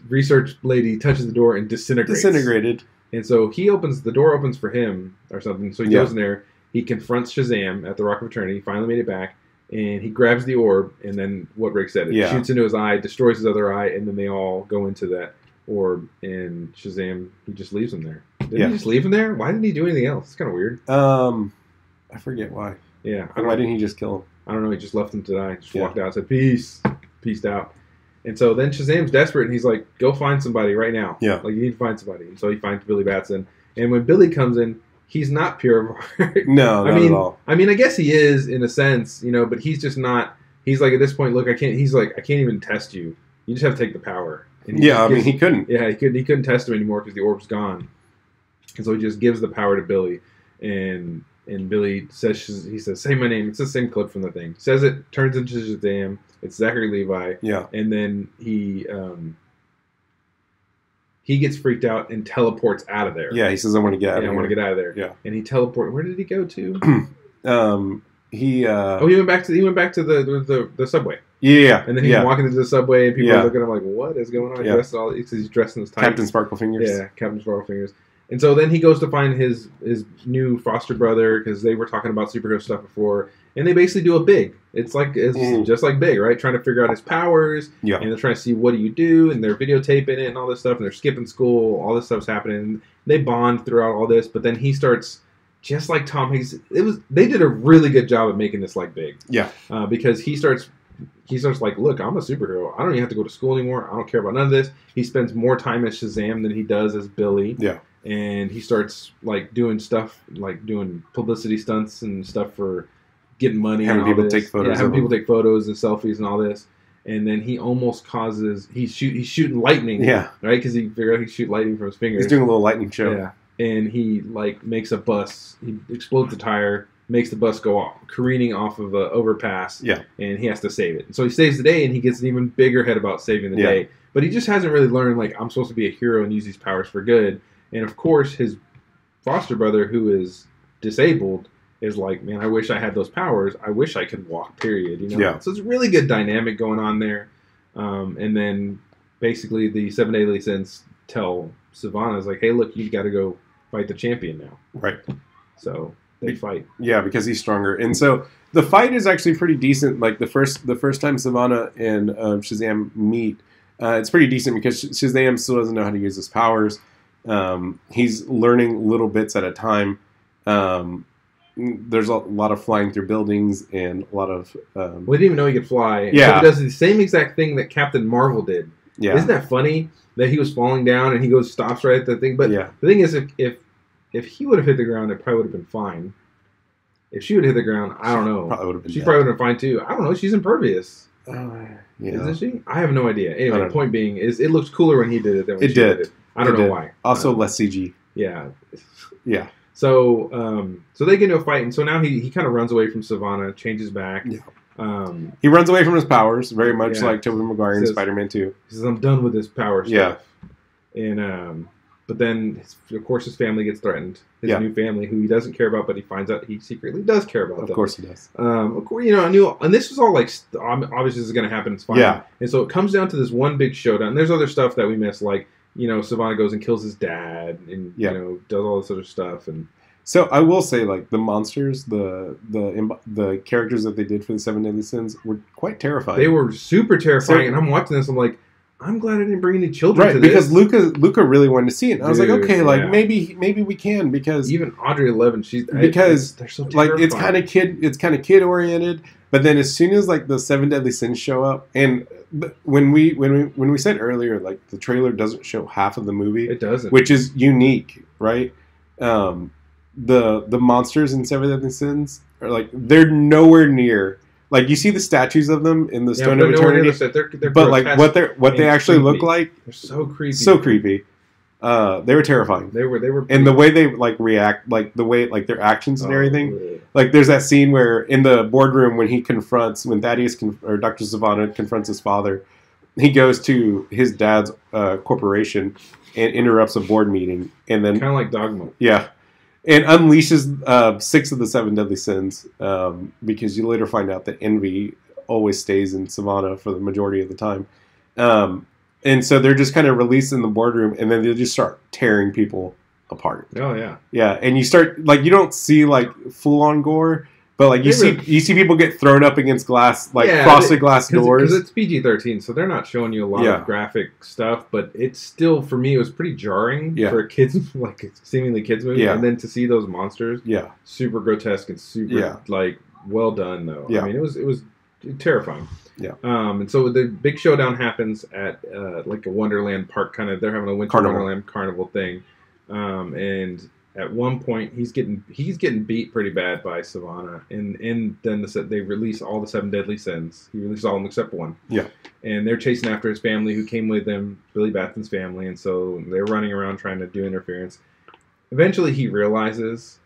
Speaker 1: research lady touches the door and disintegrated. And so the door opens for him or something. So he goes in there. He confronts Shazam at the Rock of Eternity. He finally made it back. And he grabs the orb, and then what Rick said, it shoots into his eye, destroys his other eye, and then they all go into that orb, and Shazam, he just leaves him there. Didn't he just leave him there? Why didn't he do anything else? It's kind of weird.
Speaker 2: I forget why.
Speaker 1: Yeah.
Speaker 2: Why didn't he just kill him?
Speaker 1: I don't know. He just left him to die. Just walked out and said, peace. Peaced out. And so then Shazam's desperate, and he's like, go find somebody right now.
Speaker 2: Yeah.
Speaker 1: Like, you need to find somebody. And so he finds Billy Batson. And when Billy comes in, he's not pure of heart.
Speaker 2: No, not at all.
Speaker 1: I mean, I guess he is in a sense, but he's just not. he's like, at this point, look, I can't. He's like, I can't even test you. You just have to take the power. And
Speaker 2: Yeah, I mean, he couldn't.
Speaker 1: Yeah, he couldn't test him anymore because the orb's gone. And so he just gives the power to Billy, and Billy says, he says, say my name. It's the same clip from the thing. Says it, turns into Shazam. It's Zachary Levi.
Speaker 2: Yeah.
Speaker 1: And then he gets freaked out and teleports out of there.
Speaker 2: Yeah, he says, I want to get out of here.
Speaker 1: I want to get out of there.
Speaker 2: Yeah.
Speaker 1: And he teleported. Where did he go to?
Speaker 2: He
Speaker 1: went back to the subway.
Speaker 2: Yeah.
Speaker 1: And then he's walking into the subway and people are looking at him like, what is going on?
Speaker 2: Yeah.
Speaker 1: He's dressed in his tights.
Speaker 2: Captain Sparklefingers.
Speaker 1: Yeah, Captain Sparklefingers. And so then he goes to find his new foster brother because they were talking about superhero stuff before, and they basically do a Big. It's just like Big, right? Trying to figure out his powers,
Speaker 2: Yeah.
Speaker 1: and they're trying to see what do you do, and they're videotaping it and all this stuff, and they're skipping school, all this stuff's happening. They bond throughout all this, but then he starts just like Tom Hanks. They did a really good job of making this like Big.
Speaker 2: Yeah.
Speaker 1: Because he starts like, look, I'm a superhero. I don't even have to go to school anymore. I don't care about none of this. He spends more time as Shazam than he does as Billy.
Speaker 2: Yeah.
Speaker 1: And he starts like doing stuff, like doing publicity stunts and stuff for getting money.
Speaker 2: Having
Speaker 1: and all
Speaker 2: people
Speaker 1: this.
Speaker 2: take photos.
Speaker 1: Yeah, having people take photos and selfies and all this. And then he almost causes. He's shooting lightning.
Speaker 2: Yeah.
Speaker 1: Right, because he figured out he could shoot lightning from his fingers.
Speaker 2: He's doing a little lightning show.
Speaker 1: Yeah. And he like makes a bus. He explodes the tire, makes the bus go off, careening off of an overpass.
Speaker 2: Yeah.
Speaker 1: And he has to save it. And so he saves the day, and he gets an even bigger head about saving the day. But he just hasn't really learned, like, I'm supposed to be a hero and use these powers for good. And of course, his foster brother, who is disabled, is like, man, I wish I had those powers. I wish I could walk, period. You know?
Speaker 2: Yeah.
Speaker 1: So it's a really good dynamic going on there. And then basically the Seven Deadly Sins tell Sivana, like, hey, look, you got to go fight the champion now.
Speaker 2: Right.
Speaker 1: So they fight.
Speaker 2: Yeah, because he's stronger. And so the fight is actually pretty decent. Like the first time Sivana and Shazam meet, it's pretty decent because Shazam still doesn't know how to use his powers. He's learning little bits at a time. There's a lot of flying through buildings and a lot of...
Speaker 1: We didn't even know he could fly.
Speaker 2: Yeah.
Speaker 1: So he does the same exact thing that Captain Marvel did.
Speaker 2: Yeah.
Speaker 1: Isn't that funny? That he was falling down and he stops right at the thing. But
Speaker 2: Yeah.
Speaker 1: the thing is, if he would have hit the ground, it probably would have been fine. If she would have hit the ground, I don't know.
Speaker 2: Probably would have been
Speaker 1: She
Speaker 2: dead.
Speaker 1: probably would have been fine too. I don't know. She's impervious.
Speaker 2: Yeah.
Speaker 1: Isn't she? I have no idea.
Speaker 2: I
Speaker 1: Anyway,
Speaker 2: don't
Speaker 1: the point being is it looks cooler when he did it than when
Speaker 2: It
Speaker 1: she
Speaker 2: did.
Speaker 1: did it. I don't
Speaker 2: It
Speaker 1: know
Speaker 2: did.
Speaker 1: why.
Speaker 2: Also less CG.
Speaker 1: Yeah.
Speaker 2: Yeah.
Speaker 1: So they get into a fight, and so now he kind of runs away from Sivana, changes back.
Speaker 2: Yeah. He runs away from his powers, very much
Speaker 1: Yeah.
Speaker 2: like Tobey Maguire in
Speaker 1: Says-
Speaker 2: Spider-Man 2.
Speaker 1: He says, I'm done with this power stuff.
Speaker 2: Yeah.
Speaker 1: And but then, of course, his family gets threatened. His
Speaker 2: Yeah.
Speaker 1: new family, who he doesn't care about, but he finds out he secretly does care about them.
Speaker 2: Of course he does.
Speaker 1: Of course, you know, I knew, and this was all like, obviously this is going to happen. It's fine.
Speaker 2: Yeah.
Speaker 1: And so it comes down to this one big showdown. There's other stuff that we missed, like, you know, Sivana goes and kills his dad, and
Speaker 2: Yeah.
Speaker 1: you know, does all this other stuff, and
Speaker 2: So I will say, like, the monsters, the characters that they did for the Seven Deadly Sins were quite terrifying.
Speaker 1: they were super terrifying.
Speaker 2: So-
Speaker 1: and I'm watching this, I'm like, I'm glad I didn't bring any children
Speaker 2: right
Speaker 1: to
Speaker 2: because
Speaker 1: this.
Speaker 2: Luca really wanted to see it. And I was like,
Speaker 1: Dude,
Speaker 2: okay, like
Speaker 1: yeah.
Speaker 2: maybe we can because
Speaker 1: Even Audrey 11,
Speaker 2: Because,
Speaker 1: they're so
Speaker 2: like
Speaker 1: terrifying.
Speaker 2: it's kind of kid oriented. But then as soon as like the Seven Deadly Sins show up, and when we said earlier, like the trailer doesn't show half of the movie,
Speaker 1: It doesn't.
Speaker 2: which is unique, right? The monsters in Seven Deadly Sins are like they're nowhere near. Like you see the statues of them in the Stone of Eternity,
Speaker 1: They're
Speaker 2: but like
Speaker 1: grotesque
Speaker 2: what they
Speaker 1: and
Speaker 2: actually look
Speaker 1: creepy.
Speaker 2: like,
Speaker 1: They're so creepy.
Speaker 2: so creepy. They were terrifying,
Speaker 1: They were
Speaker 2: and the way they like react, like the way like their actions and everything.
Speaker 1: Oh,
Speaker 2: Like there's that scene where in the boardroom when Thaddeus or Dr. Sivana confronts his father, he goes to his dad's corporation and interrupts a board meeting, and then
Speaker 1: kind of like Dogma.
Speaker 2: yeah, and unleashes 6 of the 7 deadly sins because you later find out that envy always stays in Sivana for the majority of the time. And so they're just kind of released in the boardroom, and then they just start tearing people apart.
Speaker 1: Oh yeah.
Speaker 2: Yeah, and you start like you don't see like full on gore, but like you
Speaker 1: They
Speaker 2: see people get thrown up against glass, like
Speaker 1: Yeah,
Speaker 2: frosted glass doors.
Speaker 1: Because it's PG-13, so they're not showing you a lot
Speaker 2: Yeah.
Speaker 1: of graphic stuff, but it's still, for me, it was pretty jarring
Speaker 2: Yeah.
Speaker 1: for a kids, like a seemingly kids movie,
Speaker 2: Yeah.
Speaker 1: and then to see those monsters,
Speaker 2: Yeah,
Speaker 1: super grotesque and super
Speaker 2: Yeah.
Speaker 1: like well done though.
Speaker 2: Yeah.
Speaker 1: I mean, it was terrifying.
Speaker 2: Yeah.
Speaker 1: And so the big showdown happens at like a Wonderland park kind of. They're having a winter
Speaker 2: Carnival.
Speaker 1: Wonderland carnival thing, and at one point he's getting beat pretty bad by Sivana, and then they release all the 7 deadly sins. He releases all of them except one.
Speaker 2: Yeah.
Speaker 1: And they're chasing after his family, who came with him, Billy Batson's family, and so they're running around trying to do interference. Eventually, he realizes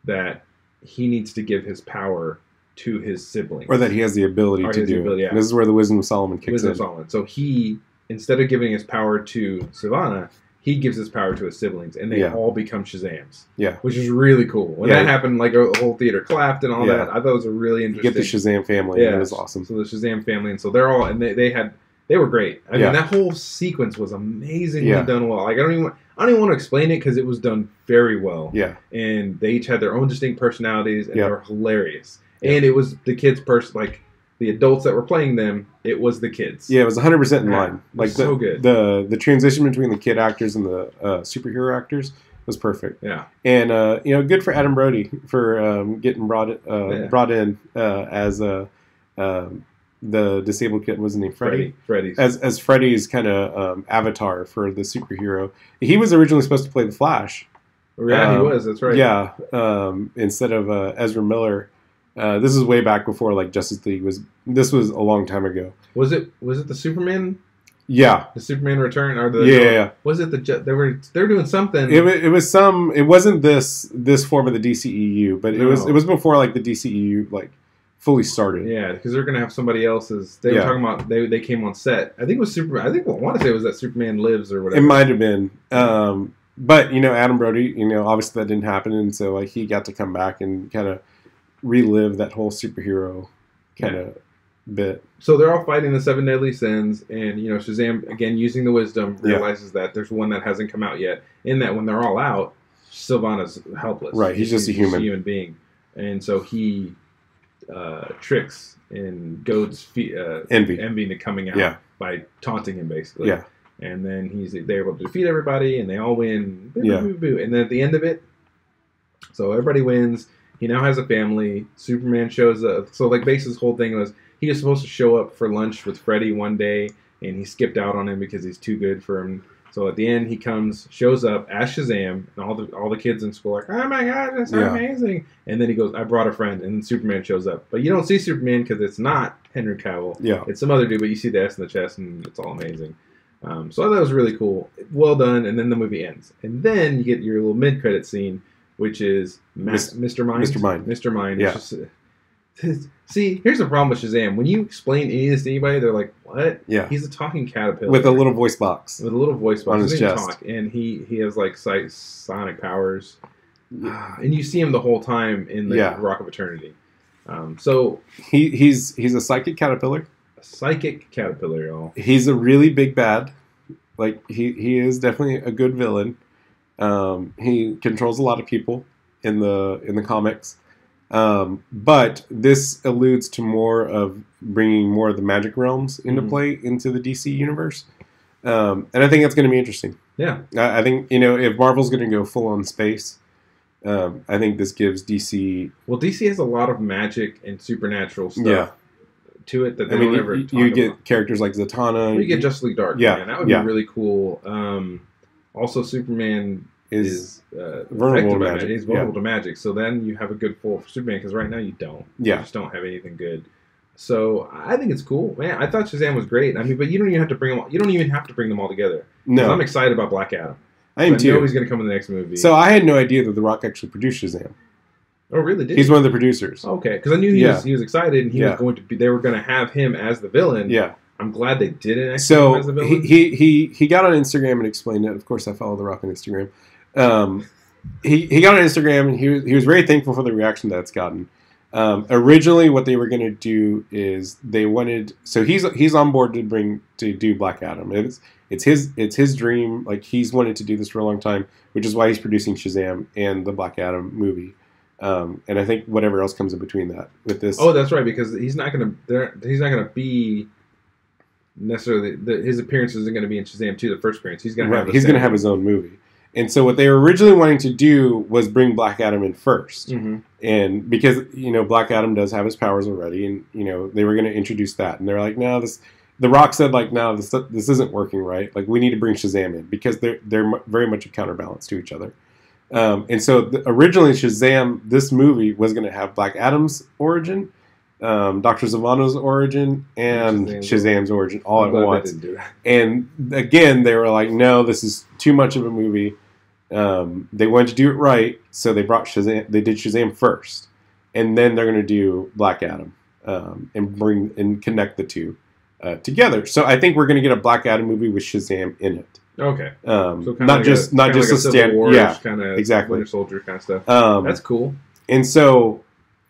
Speaker 1: that he needs to give his power to his siblings,
Speaker 2: or that he has the ability to do it.
Speaker 1: Yeah.
Speaker 2: This is where the wisdom of Solomon kicks in.
Speaker 1: So he, instead of giving his power to Sivana, he gives his power to his siblings, and they all become Shazams.
Speaker 2: Yeah,
Speaker 1: which is really cool. When that happened, like a whole theater clapped and all that. I thought it was a really interesting.
Speaker 2: You get the Shazam family. Yeah, it was awesome.
Speaker 1: So the Shazam family, and so they're all, and they were great. I mean, that whole sequence was amazingly done well. Like I don't even want to explain it because it was done very well.
Speaker 2: Yeah,
Speaker 1: and they each had their own distinct personalities, and they were hilarious. And it was the kids' like the adults that were playing them. It was the kids.
Speaker 2: Yeah, it was 100% in line. Like
Speaker 1: so good.
Speaker 2: The transition between the kid actors and the superhero actors was perfect.
Speaker 1: Yeah,
Speaker 2: and good for Adam Brody for getting brought in as the disabled kid. Was his name Freddy?
Speaker 1: Freddy.
Speaker 2: As Freddy's kind of avatar for the superhero. He was originally supposed to play the Flash.
Speaker 1: Yeah, he was. That's right.
Speaker 2: Yeah, instead of Ezra Miller. This is way back before like Justice League was. This was a long time ago.
Speaker 1: Was it the Superman?
Speaker 2: Yeah,
Speaker 1: the Superman Return or the
Speaker 2: yeah.
Speaker 1: Was it they were doing something?
Speaker 2: It was some. It wasn't this form of the DCEU, but it was before like the DCEU like fully started.
Speaker 1: Yeah, because they're gonna have somebody else's. They were talking about they came on set. I think it was Superman. I want to say it was that Superman Lives or whatever.
Speaker 2: It might have been. But Adam Brody, obviously that didn't happen, and so like he got to come back and kind of relive that whole superhero kind of bit. So
Speaker 1: they're all fighting the 7 deadly sins, and Shazam again using the wisdom realizes that there's one that hasn't come out yet. In that when they're all out, Sylvana's helpless.
Speaker 2: Right, he's just a human
Speaker 1: being, and so he tricks and goads
Speaker 2: Envy
Speaker 1: into coming out by taunting him basically. Yeah, and then they're able to defeat everybody, and they all win. Boo, boo, boo. And then at the end of it, so everybody wins. He now has a family. Superman shows up. So, like, basically, his whole thing was he was supposed to show up for lunch with Freddy one day, and he skipped out on him because he's too good for him. So at the end, he shows up as Shazam, and all the kids in school are like, "Oh my God, that's amazing!" And then he goes, "I brought a friend," and then Superman shows up. But you don't see Superman because it's not Henry Cavill.
Speaker 2: Yeah,
Speaker 1: it's some other dude. But you see the S in the chest, and it's all amazing. So I thought it was really cool, well done. And then the movie ends, and then you get your little mid-credit scene, which is Mr. Mind. Mr. Mind.
Speaker 2: Yeah.
Speaker 1: See, here's the problem with Shazam. When you explain any of this to anybody, they're like, "What?"
Speaker 2: Yeah.
Speaker 1: He's a talking caterpillar
Speaker 2: with a little voice box.
Speaker 1: On
Speaker 2: his chest.
Speaker 1: And he has like sonic powers, and you see him the whole time in the Rock of Eternity. So
Speaker 2: he's a psychic caterpillar.
Speaker 1: A psychic caterpillar, y'all.
Speaker 2: He's a really big bad. Like he is definitely a good villain. He controls a lot of people in the comics, but this alludes to more of bringing more of the magic realms into play into the DC universe, and I think that's going to be interesting.
Speaker 1: Yeah,
Speaker 2: I think if Marvel's going to go full on space, I think this gives DC.
Speaker 1: Well, DC has a lot of magic and supernatural stuff to it that they don't ever.
Speaker 2: You get characters like Zatanna.
Speaker 1: You get Justice League Dark.
Speaker 2: Yeah,
Speaker 1: man. That would be really cool. Also, Superman is
Speaker 2: vulnerable to magic.
Speaker 1: He's vulnerable to magic. So then you have a good foil for Superman because right now you don't.
Speaker 2: Yeah.
Speaker 1: You just don't have anything good. So I think it's cool, man. I thought Shazam was great. I mean, but you don't even have to bring them. You don't even have to bring them all together.
Speaker 2: No,
Speaker 1: I'm excited about Black Adam.
Speaker 2: I am too.
Speaker 1: I know he's going to come in the next movie.
Speaker 2: So I had no idea that The Rock actually produced Shazam.
Speaker 1: Oh, really? Did
Speaker 2: He's one of the producers.
Speaker 1: Okay, because I knew he was excited and he was going to be. They were going to have him as the villain.
Speaker 2: Yeah.
Speaker 1: I'm glad they didn't.
Speaker 2: So
Speaker 1: him as the villain.
Speaker 2: he got on Instagram and explained it. Of course, I follow The Rock on Instagram. He got on Instagram and he was very thankful for the reaction that it's gotten. Originally, what they were going to do is they wanted. So he's on board to do Black Adam. It's his dream. Like he's wanted to do this for a long time, which is why he's producing Shazam and the Black Adam movie. And I think whatever else comes in between that with this.
Speaker 1: Oh, that's right, because he's not gonna be necessarily his appearance isn't going to be in Shazam 2, the first appearance. He's going to
Speaker 2: have his own movie. And so what they were originally wanting to do was bring Black Adam in first.
Speaker 1: Mm-hmm.
Speaker 2: And because, Black Adam does have his powers already, and, they were going to introduce that. And they're like, no, The Rock said, like, no, this isn't working right. Like, we need to bring Shazam in because they're very much a counterbalance to each other. And so originally Shazam, this movie was going to have Black Adam's origin, Dr. Zivano's origin, and Shazam's origin all at once. And again, they were like, no, this is too much of a movie. They wanted to do it right, so they brought Shazam. They did Shazam first, and then they're going to do Black Adam and connect the two together. So I think we're going to get a Black Adam movie with Shazam in it.
Speaker 1: Okay.
Speaker 2: So not just a stand. Yeah,
Speaker 1: kind of
Speaker 2: exactly.
Speaker 1: Winter Soldier kind of stuff. That's cool.
Speaker 2: And so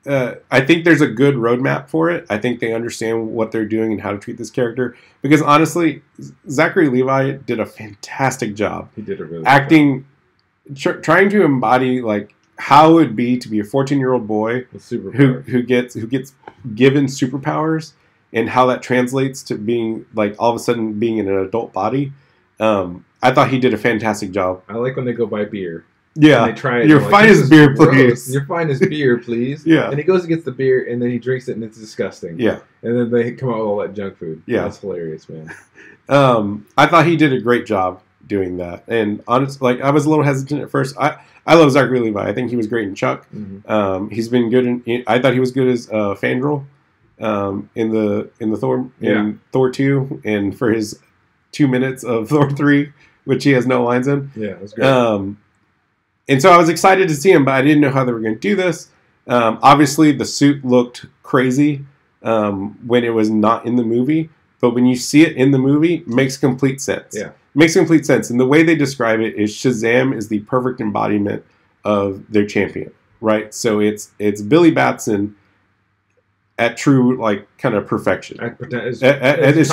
Speaker 2: I think there's a good roadmap for it. I think they understand what they're doing and how to treat this character. Because honestly, Zachary Levi did a fantastic job.
Speaker 1: He did a really
Speaker 2: acting, trying to embody like how it would be to be a 14-year-old boy who gets given superpowers and how that translates to being like all of a sudden being in an adult body. I thought he did a fantastic job.
Speaker 1: I like when they go buy beer.
Speaker 2: Yeah.
Speaker 1: And they try it.
Speaker 2: Your finest beer, please.
Speaker 1: Your finest beer, please.
Speaker 2: Yeah.
Speaker 1: And he goes and gets the beer, and then he drinks it, and it's disgusting.
Speaker 2: Yeah.
Speaker 1: And then they come out with all that junk food.
Speaker 2: Yeah.
Speaker 1: That's hilarious, man.
Speaker 2: I thought he did a great job doing that. And honestly, like I was a little hesitant at first. I love Zachary Levi. I think he was great in Chuck.
Speaker 1: Mm-hmm.
Speaker 2: He's been good I thought he was good as Fandral in the Thor in Thor 2 and for his 2 minutes of Thor 3, which he has no lines in.
Speaker 1: Yeah, that's great.
Speaker 2: And so I was excited to see him, but I didn't know how they were going to do this. Obviously, the suit looked crazy when it was not in the movie, but when you see it in the movie, it makes complete sense.
Speaker 1: Yeah.
Speaker 2: Makes complete sense. And the way they describe it is Shazam is the perfect embodiment of their champion, right? So it's Billy Batson at true, like, kind of perfection. At his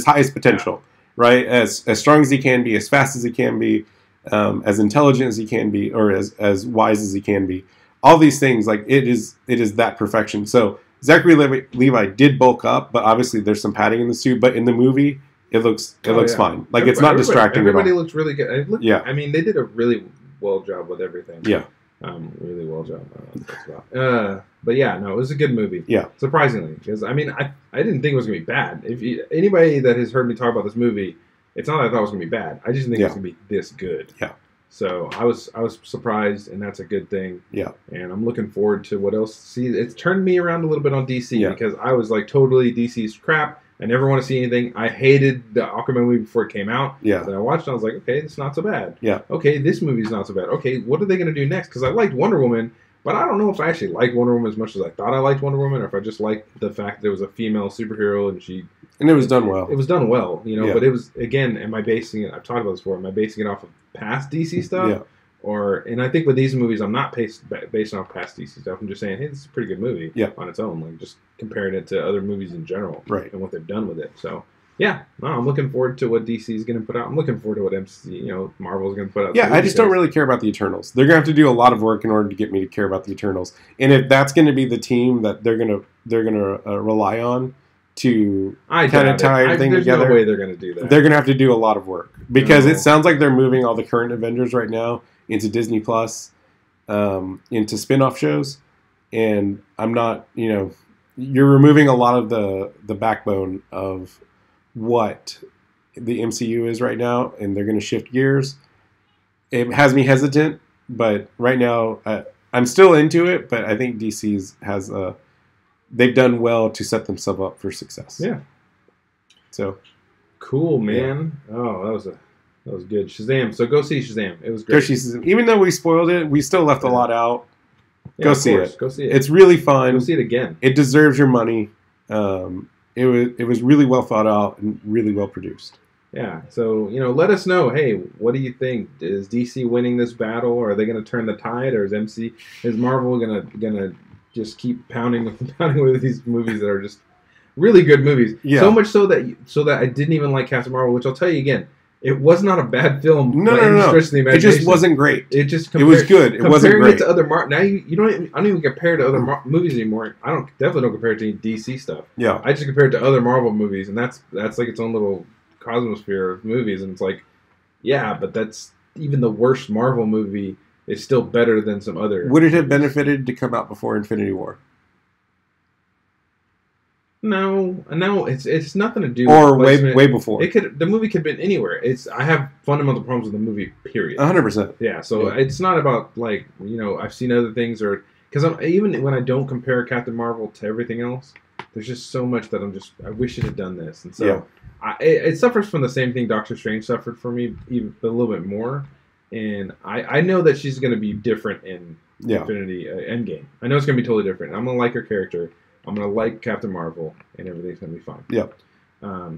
Speaker 2: highest potential, right? As strong as he can be, as fast as he can be, as intelligent as he can be, or as wise as he can be. All these things, like, it is that perfection. So Zachary Levi did bulk up, but obviously there's some padding in the suit. But in the movie, it looks fine. Like, it's not distracting at all.
Speaker 1: Everybody looks really good.
Speaker 2: Yeah.
Speaker 1: I mean, they did a really well job with everything.
Speaker 2: Yeah.
Speaker 1: Really well job. But yeah, no, it was a good movie.
Speaker 2: Yeah.
Speaker 1: Surprisingly, because I mean, I didn't think it was gonna be bad. Anybody that has heard me talk about this movie, it's not that I thought it was gonna be bad. I just didn't think it was gonna be this good.
Speaker 2: Yeah.
Speaker 1: So I was surprised, and that's a good thing.
Speaker 2: Yeah.
Speaker 1: And I'm looking forward to what else. See, it's turned me around a little bit on DC because I was like totally DC's crap. I never want to see anything. I hated the Aquaman movie before it came out.
Speaker 2: Yeah.
Speaker 1: Then I watched it, I was like, okay, it's not so bad.
Speaker 2: Yeah.
Speaker 1: Okay, this movie's not so bad. Okay, what are they going to do next? Because I liked Wonder Woman, but I don't know if I actually like Wonder Woman as much as I thought I liked Wonder Woman, or if I just liked the fact that there was a female superhero and
Speaker 2: it was done well.
Speaker 1: It was done well, you know.
Speaker 2: Yeah.
Speaker 1: But it was, again, am I basing it? I've talked about this before. Am I basing it off of past DC stuff?
Speaker 2: Yeah.
Speaker 1: And I think with these movies, I'm not based off past DC stuff. I'm just saying, hey, this is a pretty good movie on its own. Like, just comparing it to other movies in general,
Speaker 2: right?
Speaker 1: And what they've done with it. So, yeah, no, I'm looking forward to what DC is going to put out. I'm looking forward to what Marvel's going to put out.
Speaker 2: Yeah, I just don't really care about the Eternals. They're going to have to do a lot of work in order to get me to care about the Eternals. And if that's going to be the team that they're going to rely on to kind of tie everything together,
Speaker 1: there's no way they're going to do that.
Speaker 2: They're going to have to do a lot of work because it sounds like they're moving all the current Avengers right now into Disney Plus, into spin-off shows, and I'm not, you're removing a lot of the backbone of what the MCU is right now, and they're going to shift gears. It has me hesitant, but right now I'm still into it. But I think DC's they've done well to set themselves up for success.
Speaker 1: Yeah.
Speaker 2: So
Speaker 1: cool, man. Yeah. Oh, that was good. Shazam. So go see Shazam. It was great.
Speaker 2: Go see Shazam. Even though we spoiled it, we still left a lot out.
Speaker 1: Yeah,
Speaker 2: go see it.
Speaker 1: Go see it.
Speaker 2: It's really fun.
Speaker 1: Go see it again.
Speaker 2: It deserves your money. It was really well thought out and really well produced.
Speaker 1: Yeah. So, let us know. Hey, what do you think? Is DC winning this battle, or are they going to turn the tide, or is Marvel gonna just keep pounding with these movies that are just really good movies?
Speaker 2: Yeah.
Speaker 1: So much so that I didn't even like Captain Marvel, which I'll tell you again. It was not a bad film.
Speaker 2: No. It just wasn't great.
Speaker 1: It
Speaker 2: was good. It wasn't great.
Speaker 1: Comparing it to other now, I don't even compare it to other movies anymore. I definitely don't compare it to DC stuff.
Speaker 2: Yeah.
Speaker 1: I just compare it to other Marvel movies, and that's like its own little cosmosphere of movies. And it's like, yeah, but that's even the worst Marvel movie is still better than some other.
Speaker 2: Would it have benefited to come out before Infinity War?
Speaker 1: No, it's nothing to do with
Speaker 2: Or
Speaker 1: placement.
Speaker 2: way before.
Speaker 1: The movie could have been anywhere. I have fundamental problems with the movie. Period.
Speaker 2: 100%.
Speaker 1: Yeah, so it's not about like I've seen other things or because even when I don't compare Captain Marvel to everything else, there's just so much that I wish it had done this, and so it suffers from the same thing Doctor Strange suffered for me, even a little bit more. And I know that she's going to be different in Infinity Endgame. I know it's going to be totally different. I'm going to like her character. I'm going to like Captain Marvel, and everything's going to be fine.
Speaker 2: Yep.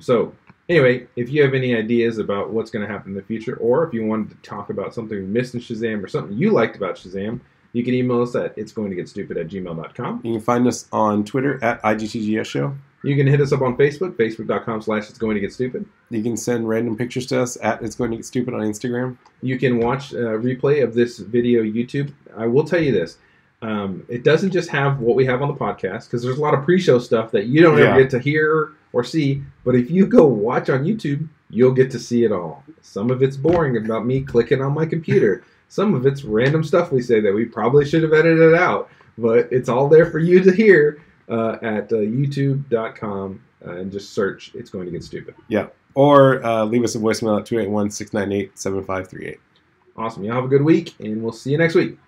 Speaker 1: So, anyway, if you have any ideas about what's going to happen in the future, or if you wanted to talk about something we missed in Shazam or something you liked about Shazam, you can email us at itsgoingtogetstupid@gmail.com.
Speaker 2: You can find us on Twitter at IGTGS Show.
Speaker 1: You can hit us up on Facebook, facebook.com/itsgoingtogetstupid.
Speaker 2: You can send random pictures to us at It's Going to Get Stupid on Instagram.
Speaker 1: You can watch a replay of this video YouTube. I will tell you this. It doesn't just have what we have on the podcast, because there's a lot of pre-show stuff that you don't ever get to hear or see. But if you go watch on YouTube, you'll get to see it all. Some of it's boring about me clicking on my computer. Some of it's random stuff we say that we probably should have edited out. But it's all there for you to hear at youtube.com and just search It's Going to Get Stupid.
Speaker 2: Yeah. Or leave us a voicemail at 281-698-7538.
Speaker 1: Awesome. Y'all have a good week, and we'll see you next week.